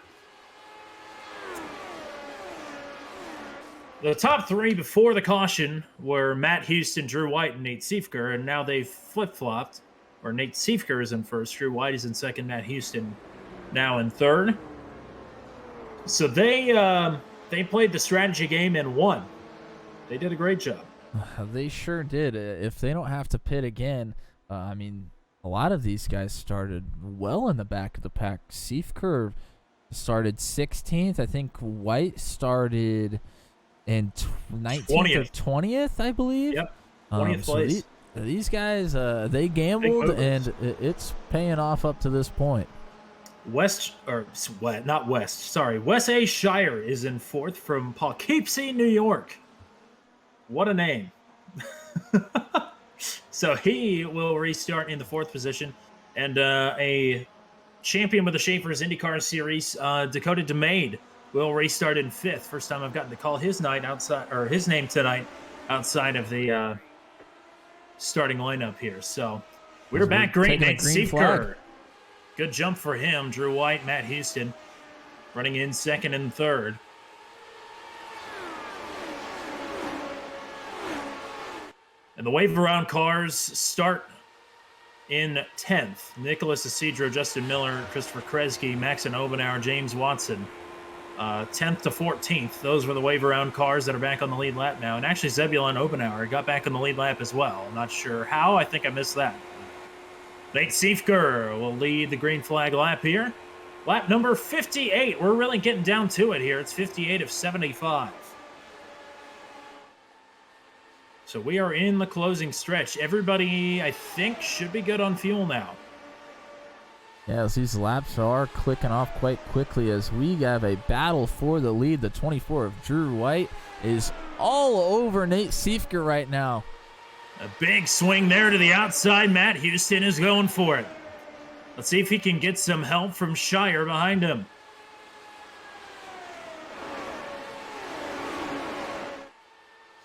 The top 3 before the caution were Matt Houston, Drew White, and Nate Sifker, and now they've flip-flopped. Or Nate Sifker is in first, Drew White is in second, Matt Houston now in third. So they played the strategy game and won. They did a great job. They sure did. If they don't have to pit again, I mean, a lot of these guys started well in the back of the pack. Sifker started 16th. I think White started in 19th or 20th, I believe. Yep, 20th place. These guys, they gambled, and it's paying off up to this point. Wes A. Shire is in 4th from Poughkeepsie, New York. What a name. So he will restart in the 4th position. And a champion with the Schaefer's IndyCar Series, Dakota DeMade, will restart in 5th. First time I've gotten to call his name tonight outside of the starting lineup here. So we're back. Great. Nate Sifker. Good jump for him. Drew White, Matt Houston running in 2nd and 3rd. And the wave around cars start in 10th. Nicholas Isidro, Justin Miller, Christopher Kresge, Maxon Obenauer, James Watson. 10th to 14th. Those were the wave around cars that are back on the lead lap now. And actually, Zebulon Obenauer got back on the lead lap as well. I'm not sure how. I think I missed that. Nate Sifker will lead the green flag lap here. Lap number 58. We're really getting down to it here. It's 58 of 75. So we are in the closing stretch. Everybody, I think, should be good on fuel now. Yeah, these laps are clicking off quite quickly as we have a battle for the lead. The 24 of Drew White is all over Nate Sifker right now. A big swing there to the outside. Matt Houston is going for it. Let's see if he can get some help from Shire behind him.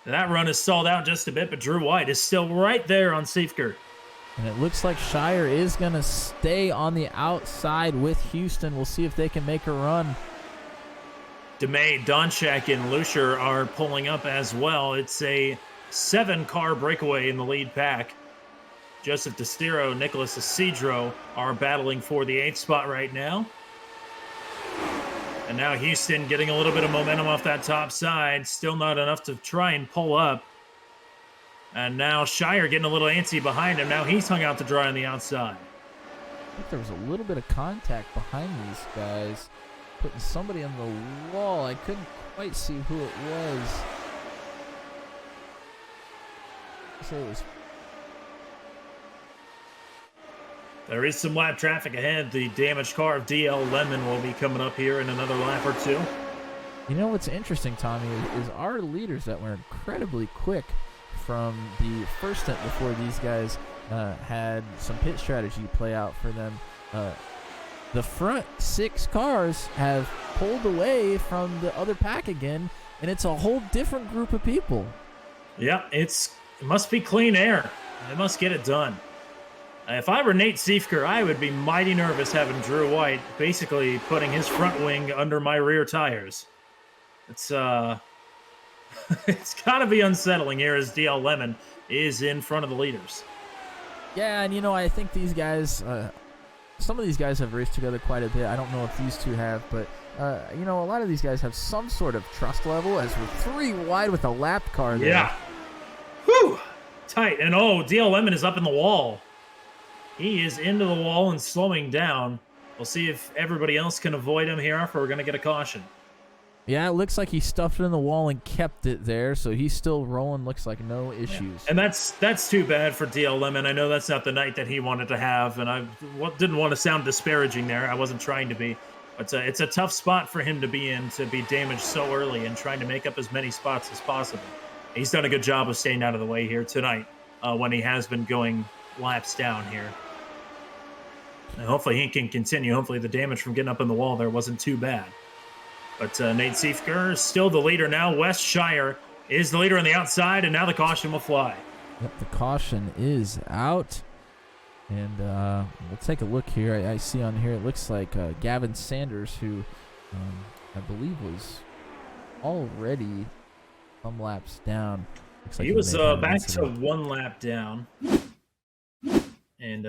That run is stalled out just a bit, but Drew White is still right there on Sifker. And it looks like Shire is going to stay on the outside with Houston. We'll see if they can make a run. DeMay, Donchak, and Lucier are pulling up as well. It's a 7-car breakaway in the lead pack. Joseph DeStiro, Nicholas Isidro are battling for the 8th spot right now. And now Houston getting a little bit of momentum off that top side. Still not enough to try and pull up. And now Shire getting a little antsy behind him. Now he's hung out to dry on the outside. I think there was a little bit of contact behind these guys. Putting somebody on the wall. I couldn't quite see who it was. So it was. There is some lap traffic ahead. The damaged car of DL Lemon will be coming up here in another lap or two. You know what's interesting, Tommy, is our leaders that were incredibly quick from the first stint before these guys had some pit strategy play out for them. The front 6 cars have pulled away from the other pack again, and it's a whole different group of people. Yeah, it must be clean air. They must get it done. If I were Nate Sifker, I would be mighty nervous having Drew White basically putting his front wing under my rear tires. It's it's got to be unsettling here as DL Lemon is in front of the leaders. Yeah, and I think these guys, some of these guys have raced together quite a bit. I don't know if these two have, but a lot of these guys have some sort of trust level, as we're 3 wide with a lap car there. Yeah. Whew. Tight. And DL Lemon is up in the wall. He is into the wall and slowing down. We'll see if everybody else can avoid him here, or we're going to get a caution. Yeah, it looks like he stuffed it in the wall and kept it there, so he's still rolling. Looks like no issues. And that's too bad for DL Lemon. I know that's not the night that he wanted to have, and I didn't want to sound disparaging there. I wasn't trying to be. But it's a tough spot for him to be in, to be damaged so early and trying to make up as many spots as possible. He's done a good job of staying out of the way here tonight when he has been going laps down here. And hopefully he can continue. Hopefully the damage from getting up in the wall there wasn't too bad. But Nate Siefker is still the leader now. Wes Shire is the leader on the outside, and now the caution will fly. Yep, the caution is out. And we'll take a look here. I see on here, it looks like Gavin Sanders, who I believe was already some laps down. Looks like he was back to incident. 1 lap down. And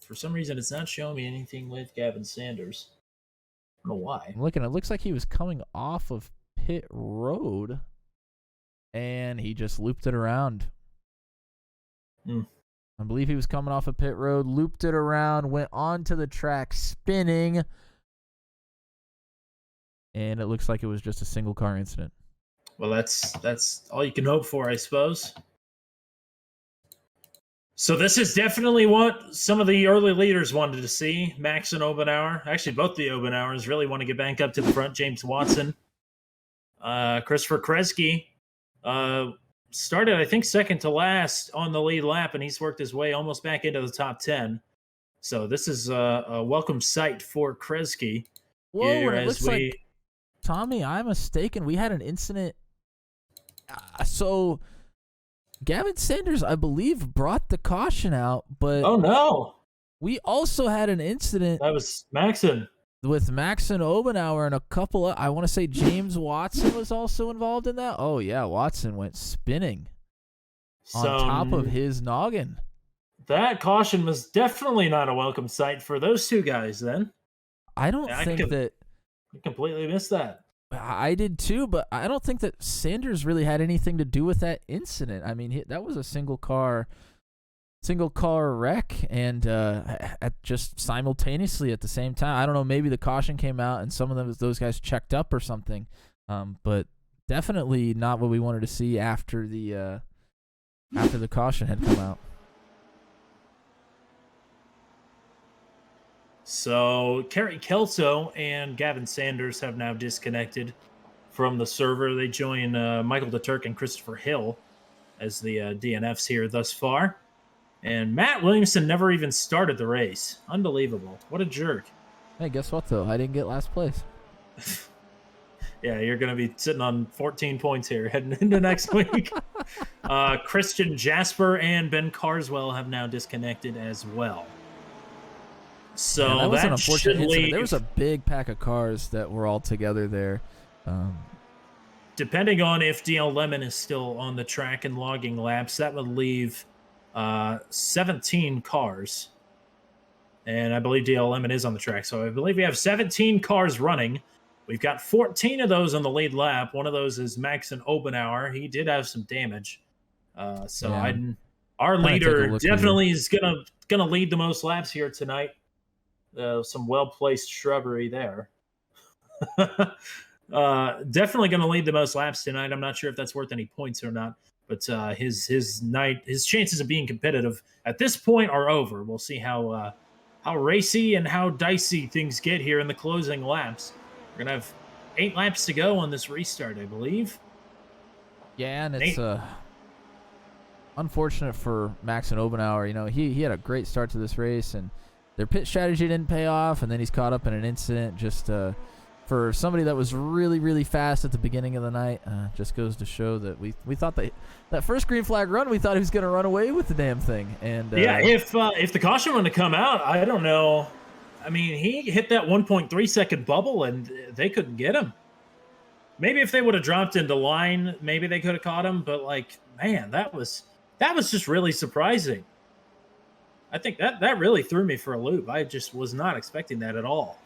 for some reason, it's not showing me anything with Gavin Sanders. I don't know why. I'm looking, it looks like he was coming off of pit road, and he just looped it around. I believe he was coming off of pit road, looped it around, went onto the track spinning, and it looks like it was just a single car incident. Well, that's all you can hope for, I suppose. So this is definitely what some of the early leaders wanted to see. Max and Obenauer. Actually, both the Obenauers really want to get back up to the front. James Watson. Christopher Kresge started, I think, second to last on the lead lap, and he's worked his way almost back into the top 10. So this is a welcome sight for Kresge. Whoa, it looks like, Tommy, I'm mistaken. We had an incident. So Gavin Sanders, I believe, brought the caution out, but oh no, we also had an incident. That was Maxon. With Maxon Obenauer and a couple of, I want to say James Watson was also involved in that. Oh yeah, Watson went spinning on top of his noggin. That caution was definitely not a welcome sight for those two guys then. I don't think that. I completely missed that. I did too, but I don't think that Sanders really had anything to do with that incident. I mean, that was a single car wreck, and at just simultaneously at the same time. I don't know, maybe the caution came out and some of those guys checked up or something, but definitely not what we wanted to see after the caution had come out. So Kerry Kelso and Gavin Sanders have now disconnected from the server. They join Michael DeTurk and Christopher Hill as the DNFs here thus far. And Matt Williamson never even started the race. Unbelievable. What a jerk. Hey, guess what, though? I didn't get last place. Yeah, you're going to be sitting on 14 points here heading into next week. Christian Jasper and Ben Carswell have now disconnected as well. So that was an unfortunate incident. leave, There was a big pack of cars that were all together there. Depending on if DL Lemon is still on the track and logging laps, that would leave 17 cars. And I believe DL Lemon is on the track. So I believe we have 17 cars running. We've got 14 of those on the lead lap. One of those is Maxon Obenauer. He did have some damage. Our leader definitely is gonna lead the most laps here tonight. Some well-placed shrubbery there. Definitely going to lead the most laps tonight. I'm not sure if that's worth any points or not, but his chances of being competitive at this point are over. We'll see how racy and how dicey things get here in the closing laps. We're gonna have 8 laps to go on this restart, I believe. Yeah, and it's unfortunate for Maxon Obenauer. You know, he had a great start to this race, and their pit strategy didn't pay off, and then he's caught up in an incident. Just for somebody that was really, really fast at the beginning of the night, just goes to show that we thought that first green flag run, we thought he was going to run away with the damn thing. And yeah, if the caution were to come out, I don't know. I mean, he hit that 1.3 second bubble, and they couldn't get him. Maybe if they would have dropped into line, maybe they could have caught him. But like, man, that was just really surprising. I think that really threw me for a loop. I just was not expecting that at all.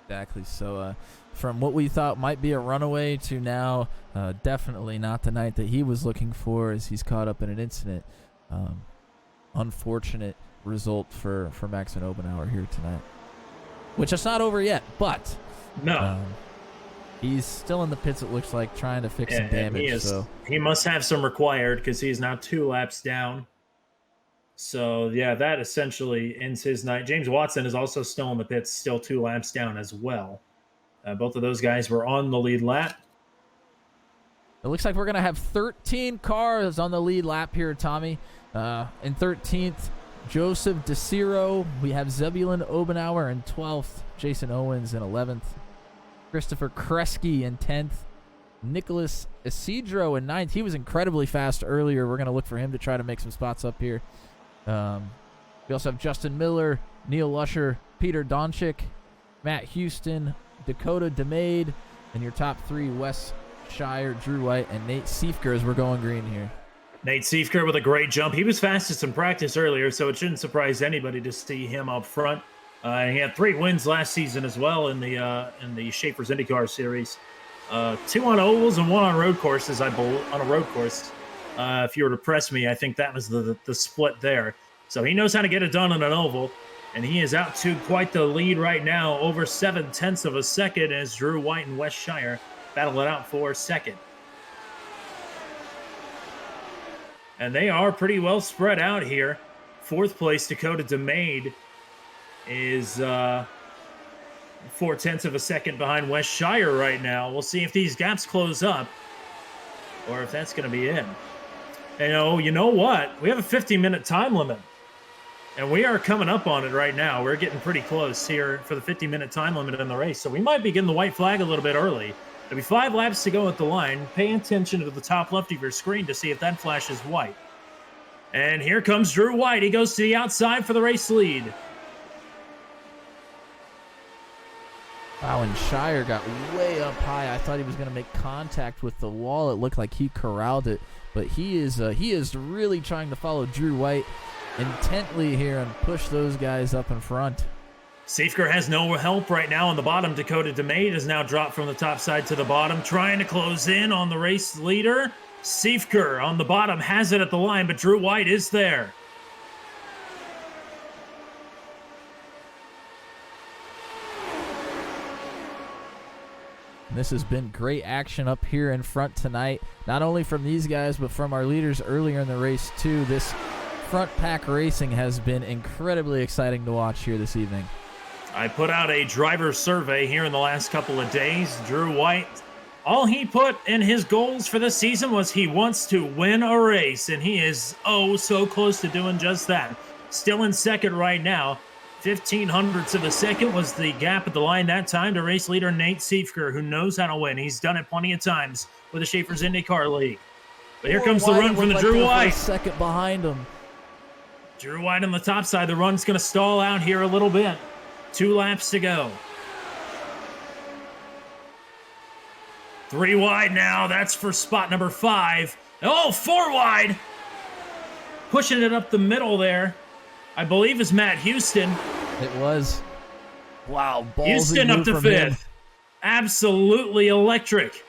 Exactly. So from what we thought might be a runaway to now definitely not the night that he was looking for, as he's caught up in an incident. Unfortunate result for Max and Obenauer here tonight, which it's not over yet, but no, he's still in the pits, it looks like, trying to fix some damage. He must have some required because he's now 2 laps down. So, yeah, that essentially ends his night. James Watson is also still in the pits, still 2 laps down as well. Both of those guys were on the lead lap. It looks like we're going to have 13 cars on the lead lap here, Tommy. In 13th, Joseph DeCiro. We have Zebulon Obenauer in 12th. Jason Owens in 11th. Christopher Kresge in 10th. Nicholas Isidro in 9th. He was incredibly fast earlier. We're going to look for him to try to make some spots up here. We also have Justin Miller, Neil Lusher, Peter Donchik, Matt Houston, Dakota DeMade, and your top 3, Wes Shire, Drew White, and Nate Siefker as we're going green here. Nate Siefker with a great jump. He was fastest in practice earlier, so it shouldn't surprise anybody to see him up front. He had 3 wins last season as well in the Schaefer's IndyCar Series. 2 on ovals and 1 on road courses, I believe, on a road course. If you were to press me, I think that was the split there. So he knows how to get it done on an oval, and he is out to quite the lead right now, over 7/10 of a second, as Drew White and Wes Shire battle it out for second. And they are pretty well spread out here. 4th place, Dakota DeMade, is 4/10 of a second behind Wes Shire right now. We'll see if these gaps close up or if that's going to be it. And you know what? We have a 50-minute time limit, and we are coming up on it right now. We're getting pretty close here for the 50-minute time limit in the race, so we might be getting the white flag a little bit early. There'll be 5 laps to go at the line. Pay attention to the top left of your screen to see if that flashes white. And here comes Drew White. He goes to the outside for the race lead. Wow, and Shire got way up high. I thought he was going to make contact with the wall. It looked like he corralled it, but he is really trying to follow Drew White intently here and push those guys up in front. Siefker has no help right now on the bottom. Dakota DeMade has now dropped from the top side to the bottom, trying to close in on the race leader. Siefker on the bottom has it at the line, but Drew White is there. This has been great action up here in front tonight, not only from these guys, but from our leaders earlier in the race, too. This front pack racing has been incredibly exciting to watch here this evening. I put out a driver survey here in the last couple of days. Drew White, all he put in his goals for this season was he wants to win a race, and he is so close to doing just that. Still in second right now. 0.15 of a second was the gap at the line that time to race leader Nate Siefker, who knows how to win. He's done it plenty of times with the Schaefer's IndyCar League. But here comes the run from the Drew White. Second behind him. Drew White on the top side. The run's going to stall out here a little bit. 2 laps to go. 3 wide now. That's for spot number 5. 4 wide. Pushing it up the middle there, I believe, is Matt Houston. It was. Wow. Houston up to 5th. Absolutely electric.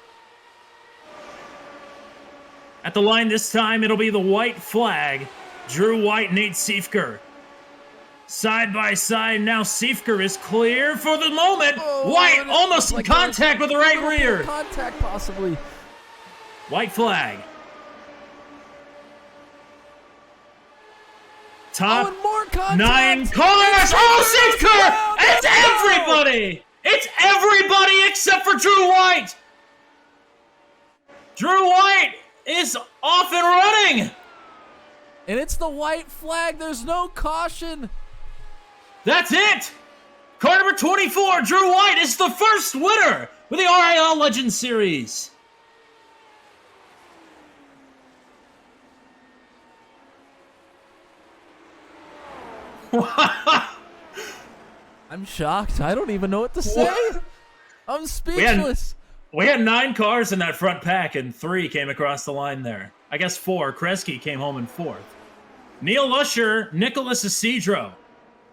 At the line this time, it'll be the white flag. Drew White, Nate Siefker. Side by side, now Siefker is clear for the moment. White almost in contact with the right rear. Contact possibly. White flag. Top more contact. 9 cars. Siefker! It's everybody! It's everybody except for Drew White. Drew White is off and running. And it's the white flag. There's no caution. That's it. Car number 24, Drew White, is the first winner with the RIL Legends Series. I'm shocked. I don't even know what to say. I'm speechless. We had 9 cars in that front pack, and 3 came across the line there. I guess 4. Kresge came home in 4th. Neil Lusher, Nicholas Isidro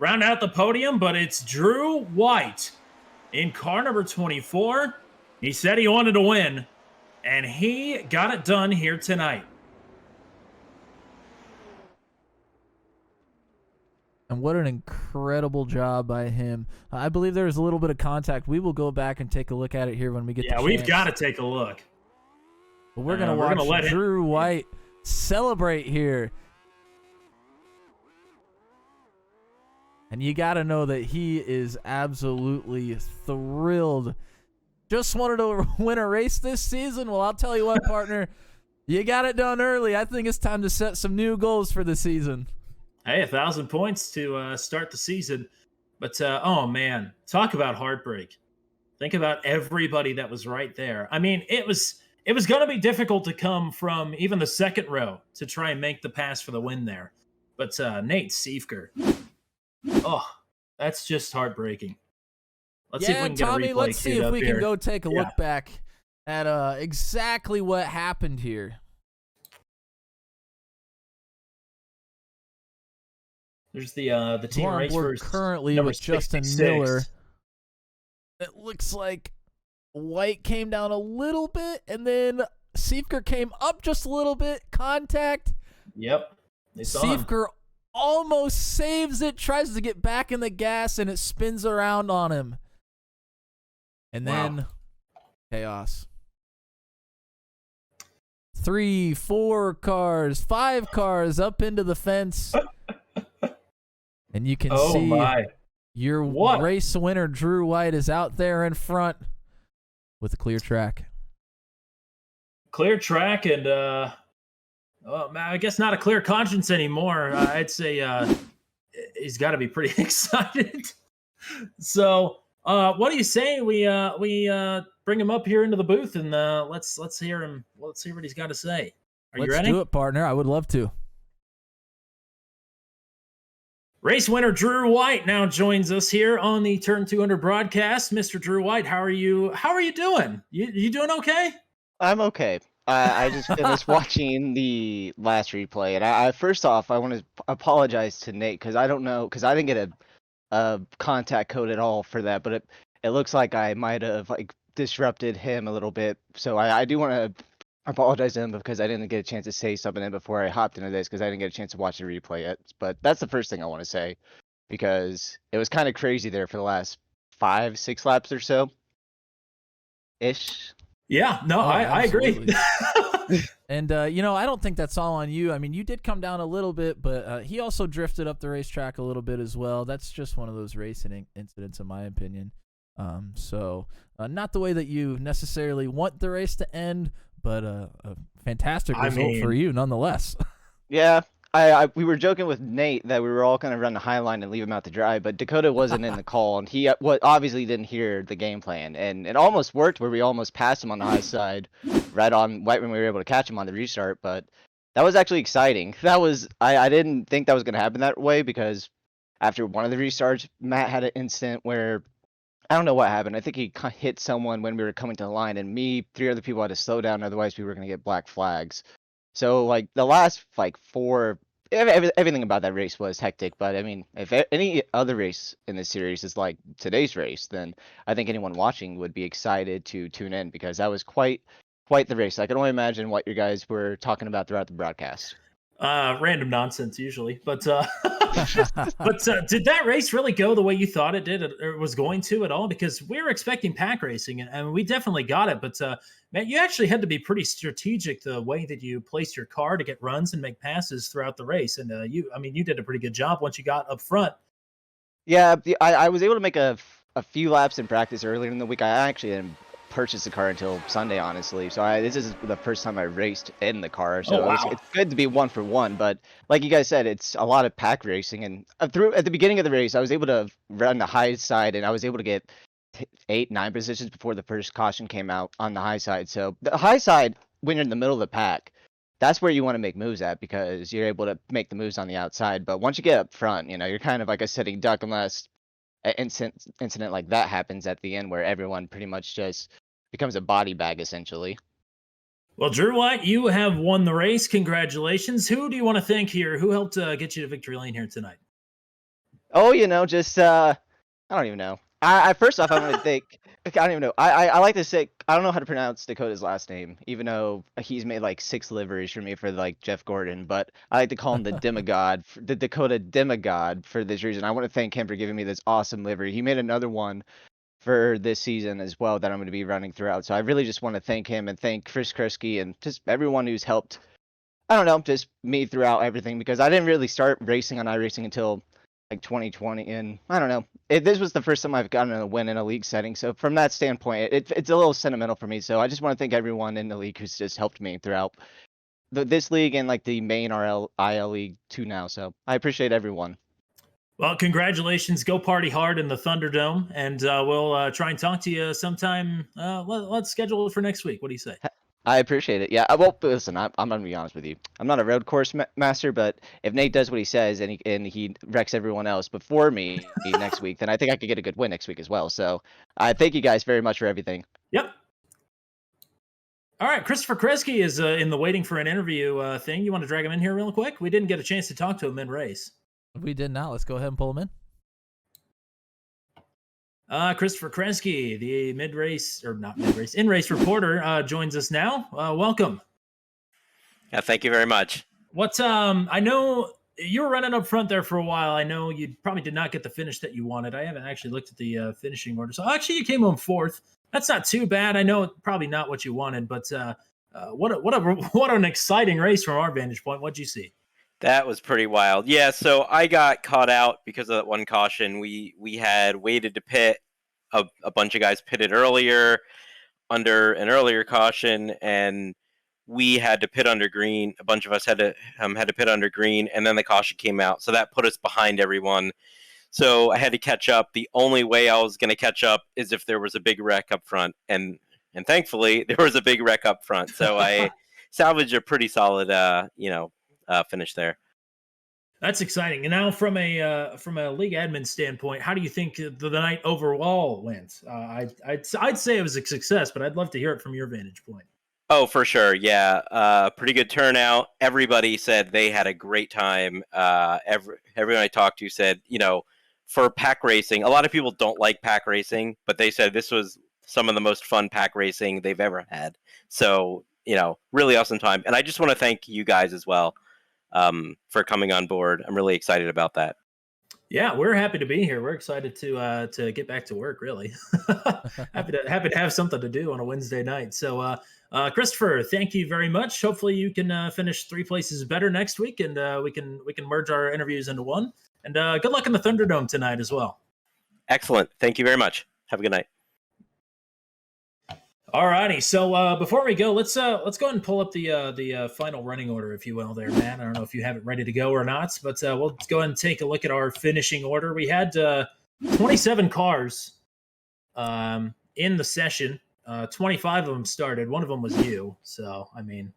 round out the podium, but it's Drew White in car number 24. He said he wanted to win, and he got it done here tonight. And what an incredible job by him. I believe there was a little bit of contact. We will go back and take a look at it here when we get the chance. We've got to take a look. But we're going to watch Drew White celebrate here. And you got to know that he is absolutely thrilled. Just wanted to win a race this season? Well, I'll tell you what, partner. You got it done early. I think it's time to set some new goals for the season. Hey, 1,000 points to start the season. But, oh, man, talk about heartbreak. Think about everybody that was right there. I mean, it was going to be difficult to come from even the second row to try and make the pass for the win there. But Nate Siefker, oh, that's just heartbreaking. Let's see if we can get Tommy, a replay let's see if we here. can go take a look back at exactly what happened here. There's the team race first. Currently with Justin 66. Miller. It looks like White came down a little bit, and then Siefker came up just a little bit. Contact. Yep. Siefker almost saves it, tries to get back in the gas, and it spins around on him. And then chaos. 3, 4 cars, 5 cars up into the fence. And you can see your race winner, Drew White, is out there in front with a clear track. Clear track and, I guess not a clear conscience anymore. I'd say he's got to be pretty excited. So, what do you say we bring him up here into the booth and let's hear him. Let's hear what he's got to say. You ready? Let's do it, partner. I would love to. Race winner Drew White now joins us here on the Turn 200 broadcast. Mr. Drew White, how are you? How are you doing? You doing okay? I'm okay. I just finished watching the last replay, and I first off I want to apologize to Nate because I don't know because I didn't get a contact code at all for that, but it looks like I might have disrupted him a little bit. So I do want to apologize to him because I didn't get a chance to say something before I hopped into this because I didn't get a chance to watch the replay yet. But that's the first thing I want to say because it was kind of crazy there for the last 5-6 laps or so. Ish. Yeah, no, I agree. And, I don't think that's all on you. I mean, you did come down a little bit, but he also drifted up the racetrack a little bit as well. That's just one of those racing incidents, in my opinion. So not the way that you necessarily want the race to end, but a fantastic result for you nonetheless. Yeah, we were joking with Nate that we were all going to run the high line and leave him out to dry, but Dakota wasn't in the call, and he obviously didn't hear the game plan, and it almost worked where we almost passed him on the high side right when we were able to catch him on the restart, but that was actually exciting. That was I didn't think that was going to happen that way because after one of the restarts, Matt had an instant where I don't know what happened. I think he hit someone when we were coming to the line, and 3 other people had to slow down, otherwise we were going to get black flags. So, the last, 4... Everything about that race was hectic, but, I mean, if any other race in this series is like today's race, then I think anyone watching would be excited to tune in, because that was quite the race. I can only imagine what you guys were talking about throughout the broadcast. Random nonsense usually, but did that race really go the way you thought it did or was going to at all? Because we were expecting pack racing and we definitely got it, but man, you actually had to be pretty strategic the way that you placed your car to get runs and make passes throughout the race, and you did a pretty good job once you got up front. Yeah, I was able to make a few laps in practice earlier in the week. I actually didn't purchase the car until Sunday, honestly. So this is the first time I raced in the car. So it's good to be 1 for 1. But like you guys said, it's a lot of pack racing. And at the beginning of the race, I was able to run the high side, and I was able to get 8-9 positions before the first caution came out on the high side. So the high side, when you're in the middle of the pack, that's where you want to make moves at, because you're able to make the moves on the outside. But once you get up front, you're kind of like a sitting duck unless an incident like that happens at the end where everyone pretty much just becomes a body bag essentially. Well, Drew White, you have won the race. Congratulations. Who do you want to thank here? Who helped get you to victory lane here tonight? Oh, just I don't even know. I first off, I want to thank. I don't even know. I like to say I don't know how to pronounce Dakota's last name, even though he's made like 6 liveries for me for like Jeff Gordon. But I like to call him the demigod, the Dakota demigod for this reason. I want to thank him for giving me this awesome livery. He made another one for this season as well that I'm going to be running throughout. So I really just want to thank him and thank Chris Kresge and just everyone who's helped. I don't know, just me throughout everything because I didn't really start racing on iRacing until like 2020, and I don't know. This was the first time I've gotten a win in a league setting, so from that standpoint, it's a little sentimental for me. So I just want to thank everyone in the league who's just helped me throughout this league and like the main RIL League too now. So I appreciate everyone. Well, congratulations. Go party hard in the Thunderdome, and we'll try and talk to you sometime. Let's schedule it for next week. What do you say? I appreciate it. Yeah. Well, listen, I'm going to be honest with you. I'm not a road course master, but if Nate does what he says and he wrecks everyone else before me next week, then I think I could get a good win next week as well. So I thank you guys very much for everything. Yep. All right. Christopher Kresge is in the waiting for an interview thing. You want to drag him in here real quick? We didn't get a chance to talk to him mid-race. We did not. Let's go ahead and pull him in. Christopher Kresge, the in-race reporter, joins us now. Welcome. Yeah, thank you very much. I know you were running up front there for a while. I know you probably did not get the finish that you wanted. I haven't actually looked at the finishing order. So actually you came home 4th. That's not too bad. I know probably not what you wanted, but what an exciting race from our vantage point. What'd you see? That was pretty wild. Yeah, so I got caught out because of that one caution. We had waited to pit. A bunch of guys pitted earlier under an earlier caution, and we had to pit under green. A bunch of us had to pit under green, and then the caution came out. So that put us behind everyone. So I had to catch up. The only way I was going to catch up is if there was a big wreck up front, and thankfully there was a big wreck up front. So I salvaged a pretty solid finish there. That's exciting. And now, from a league admin standpoint, how do you think the night overall went? I'd say it was a success, but I'd love to hear it from your vantage point. Oh, for sure, yeah. Pretty good turnout. Everybody said they had a great time. Everyone I talked to said, for pack racing, a lot of people don't like pack racing, but they said this was some of the most fun pack racing they've ever had. So, really awesome time. And I just want to thank you guys as well. For coming on board. I'm really excited about that. Yeah, we're happy to be here. We're excited to get back to work, really. happy to have something to do on a Wednesday night. So Christopher, thank you very much. Hopefully you can finish 3 places better next week, and we can merge our interviews into one. And good luck in the Thunderdome tonight as well. Excellent. Thank you very much. Have a good night. All righty. So before we go, let's go ahead and pull up the final running order, if you will, there, Matt. I don't know if you have it ready to go or not, but we'll go ahead and take a look at our finishing order. We had 27 cars in the session. 25 of them started. One of them was you. So, I mean,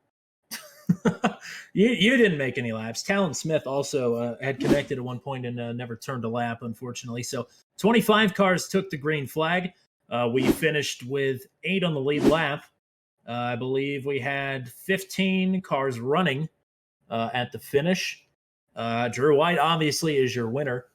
you didn't make any laps. Talon Smith also had connected at one point and never turned a lap, unfortunately. So 25 cars took the green flag. We finished with 8 on the lead lap. I believe we had 15 cars running at the finish. Drew White obviously is your winner.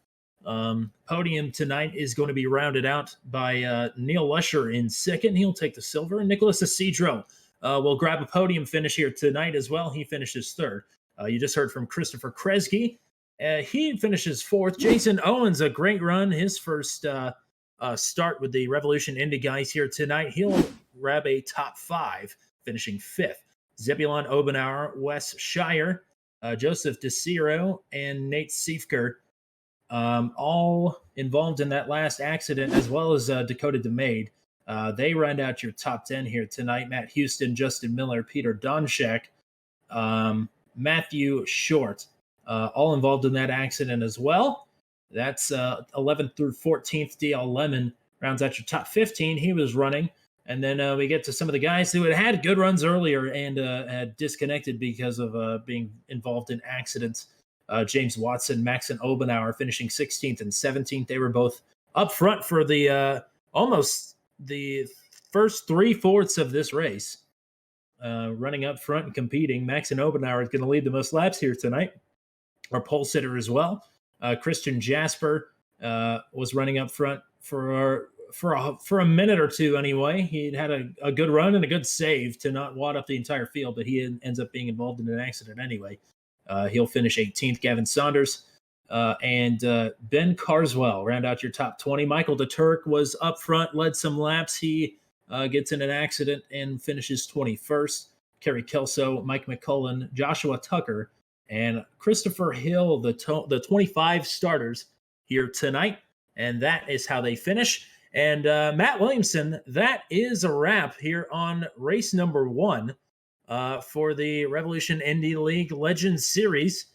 Podium tonight is going to be rounded out by Neil Lusher in second. He'll take the silver. And Nicholas Isidro will grab a podium finish here tonight as well. He finishes third. You just heard from Christopher Kresge. He finishes fourth. Jason Owens, a great run. His first start with the Revolution Indy guys here tonight. He'll grab a top 5, finishing 5th. Zebulon Obenauer, Wes Shire, Joseph DeCiro, and Nate Siefker, all involved in that last accident, as well as Dakota DeMade. They round out your top 10 here tonight. Matt Houston, Justin Miller, Peter Donchek, Matthew Short, all involved in that accident as well. That's 11th through 14th. DL Lemon rounds out your top 15. He was running. And then we get to some of the guys who had good runs earlier and had disconnected because of being involved in accidents. James Watson, Max and Obenauer finishing 16th and 17th. They were both up front for the almost the first 3/4 of this race, running up front and competing. Max and Obenauer is going to lead the most laps here tonight. Our pole sitter as well. Christian Jasper was running up front for a minute or two anyway. He had a good run and a good save to not wad up the entire field, but he ends up being involved in an accident anyway. He'll finish 18th. Gavin Sanders and Ben Carswell round out your top 20. Michael DeTurk was up front, led some laps. He gets in an accident and finishes 21st. Kerry Kelso, Mike McCullen, Joshua Tucker, and Christopher Hill, the 25 starters here tonight. And that is how they finish. And Matt Williamson, that is a wrap here on race number 1 for the Revolution Indy League Legends Series.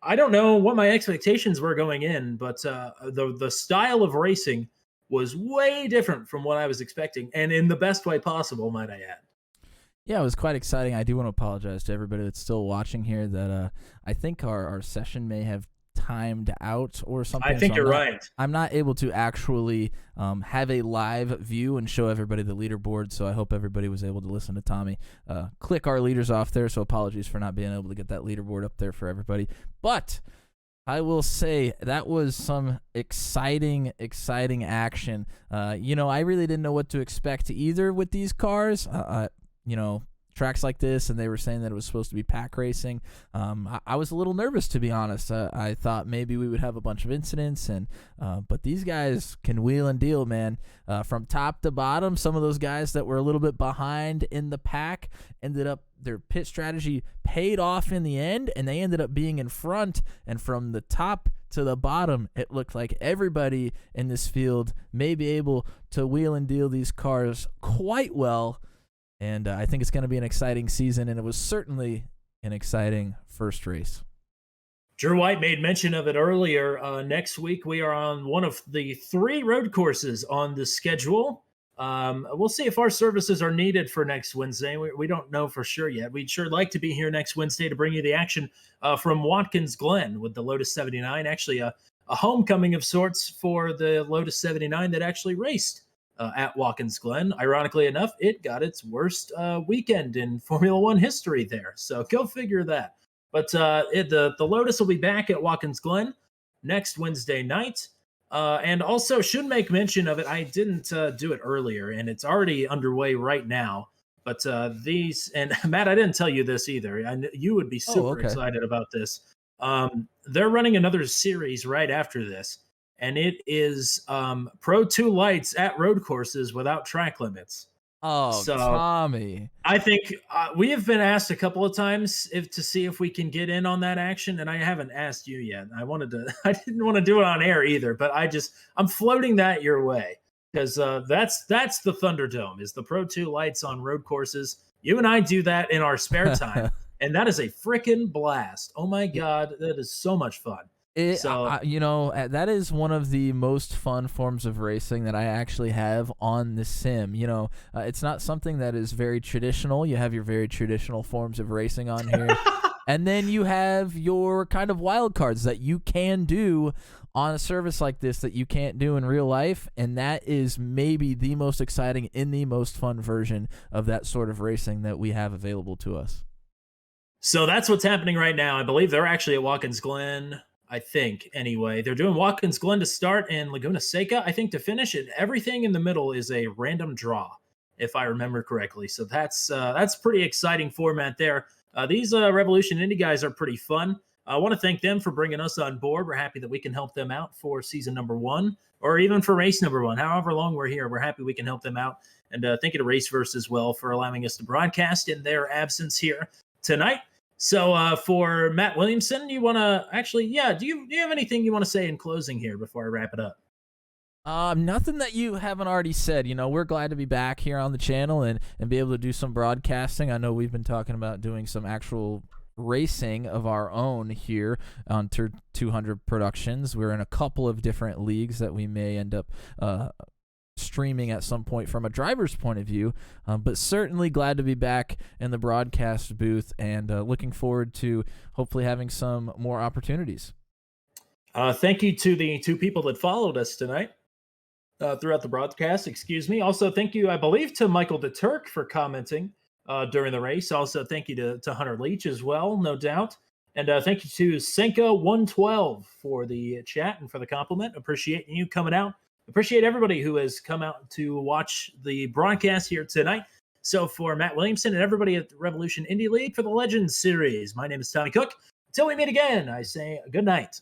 I don't know what my expectations were going in, but the style of racing was way different from what I was expecting, and in the best way possible, might I add. Yeah, it was quite exciting. I do want to apologize to everybody that's still watching here that I think our session may have timed out or something. I think you're right. I'm not able to actually have a live view and show everybody the leaderboard, so I hope everybody was able to listen to Tommy click our leaders off there, so apologies for not being able to get that leaderboard up there for everybody. But I will say that was some exciting action. I really didn't know what to expect either with these cars. Tracks like this, and they were saying that it was supposed to be pack racing. I was a little nervous, to be honest. I thought maybe we would have a bunch of incidents, but these guys can wheel and deal, man. From top to bottom, some of those guys that were a little bit behind in the pack ended up, their pit strategy paid off in the end, and they ended up being in front. And from the top to the bottom, it looked like everybody in this field may be able to wheel and deal these cars quite well. And I think it's going to be an exciting season, and it was certainly an exciting first race. Drew White made mention of it earlier. Next week, we are on one of the 3 road courses on the schedule. We'll see if our services are needed for next Wednesday. We don't know for sure yet. We'd sure like to be here next Wednesday to bring you the action from Watkins Glen with the Lotus 79. Actually, a homecoming of sorts for the Lotus 79 that actually raced at Watkins Glen. Ironically enough, it got its worst weekend in Formula One history there. So go figure that. But the Lotus will be back at Watkins Glen next Wednesday night. And also should make mention of it. I didn't do it earlier, and it's already underway right now. But these, and Matt, I didn't tell you this either. You would be super excited about this. They're running another series right after this. And it is Pro 2 lights at road courses without track limits. Oh, so, Tommy. I think we have been asked a couple of times to see if we can get in on that action, and I haven't asked you yet. I didn't want to do it on air either, but I'm floating that your way because that's the Thunderdome, is the Pro 2 lights on road courses. You and I do that in our spare time, and that is a freaking blast. Oh my God, that is so much fun. That is one of the most fun forms of racing that I actually have on the sim. It's not something that is very traditional. You have your very traditional forms of racing on here. And then you have your kind of wild cards that you can do on a service like this that you can't do in real life. And that is maybe the most exciting and the most fun version of that sort of racing that we have available to us. So that's what's happening right now. I believe they're actually at Watkins Glen. I think, anyway. They're doing Watkins Glen to start and Laguna Seca, I think, to finish it. Everything in the middle is a random draw, if I remember correctly. So that's pretty exciting format there. These Revolution Indy guys are pretty fun. I want to thank them for bringing us on board. We're happy that we can help them out for season number 1, or even for race number 1. However long we're here, we're happy we can help them out. And thank you to Raceverse as well for allowing us to broadcast in their absence here tonight. So for Matt Williamson, you want to actually, do you have anything you want to say in closing here before I wrap it up? Nothing that you haven't already said. We're glad to be back here on the channel and be able to do some broadcasting. I know we've been talking about doing some actual racing of our own here on 200 Productions. We're in a couple of different leagues that we may end up streaming at some point from a driver's point of view, but certainly glad to be back in the broadcast booth and looking forward to hopefully having some more opportunities. Thank you to the 2 people that followed us tonight. throughout the broadcast. Excuse me. Also, thank you, I believe, to Michael DeTurk for commenting during the race. Also, thank you to Hunter Leach as well, no doubt. And thank you to Senka112 for the chat and for the compliment. Appreciate you coming out. Appreciate everybody who has come out to watch the broadcast here tonight. So for Matt Williamson and everybody at the Revolution Indie League for the Legends Series, my name is Tommy Cook. Until we meet again, I say good night.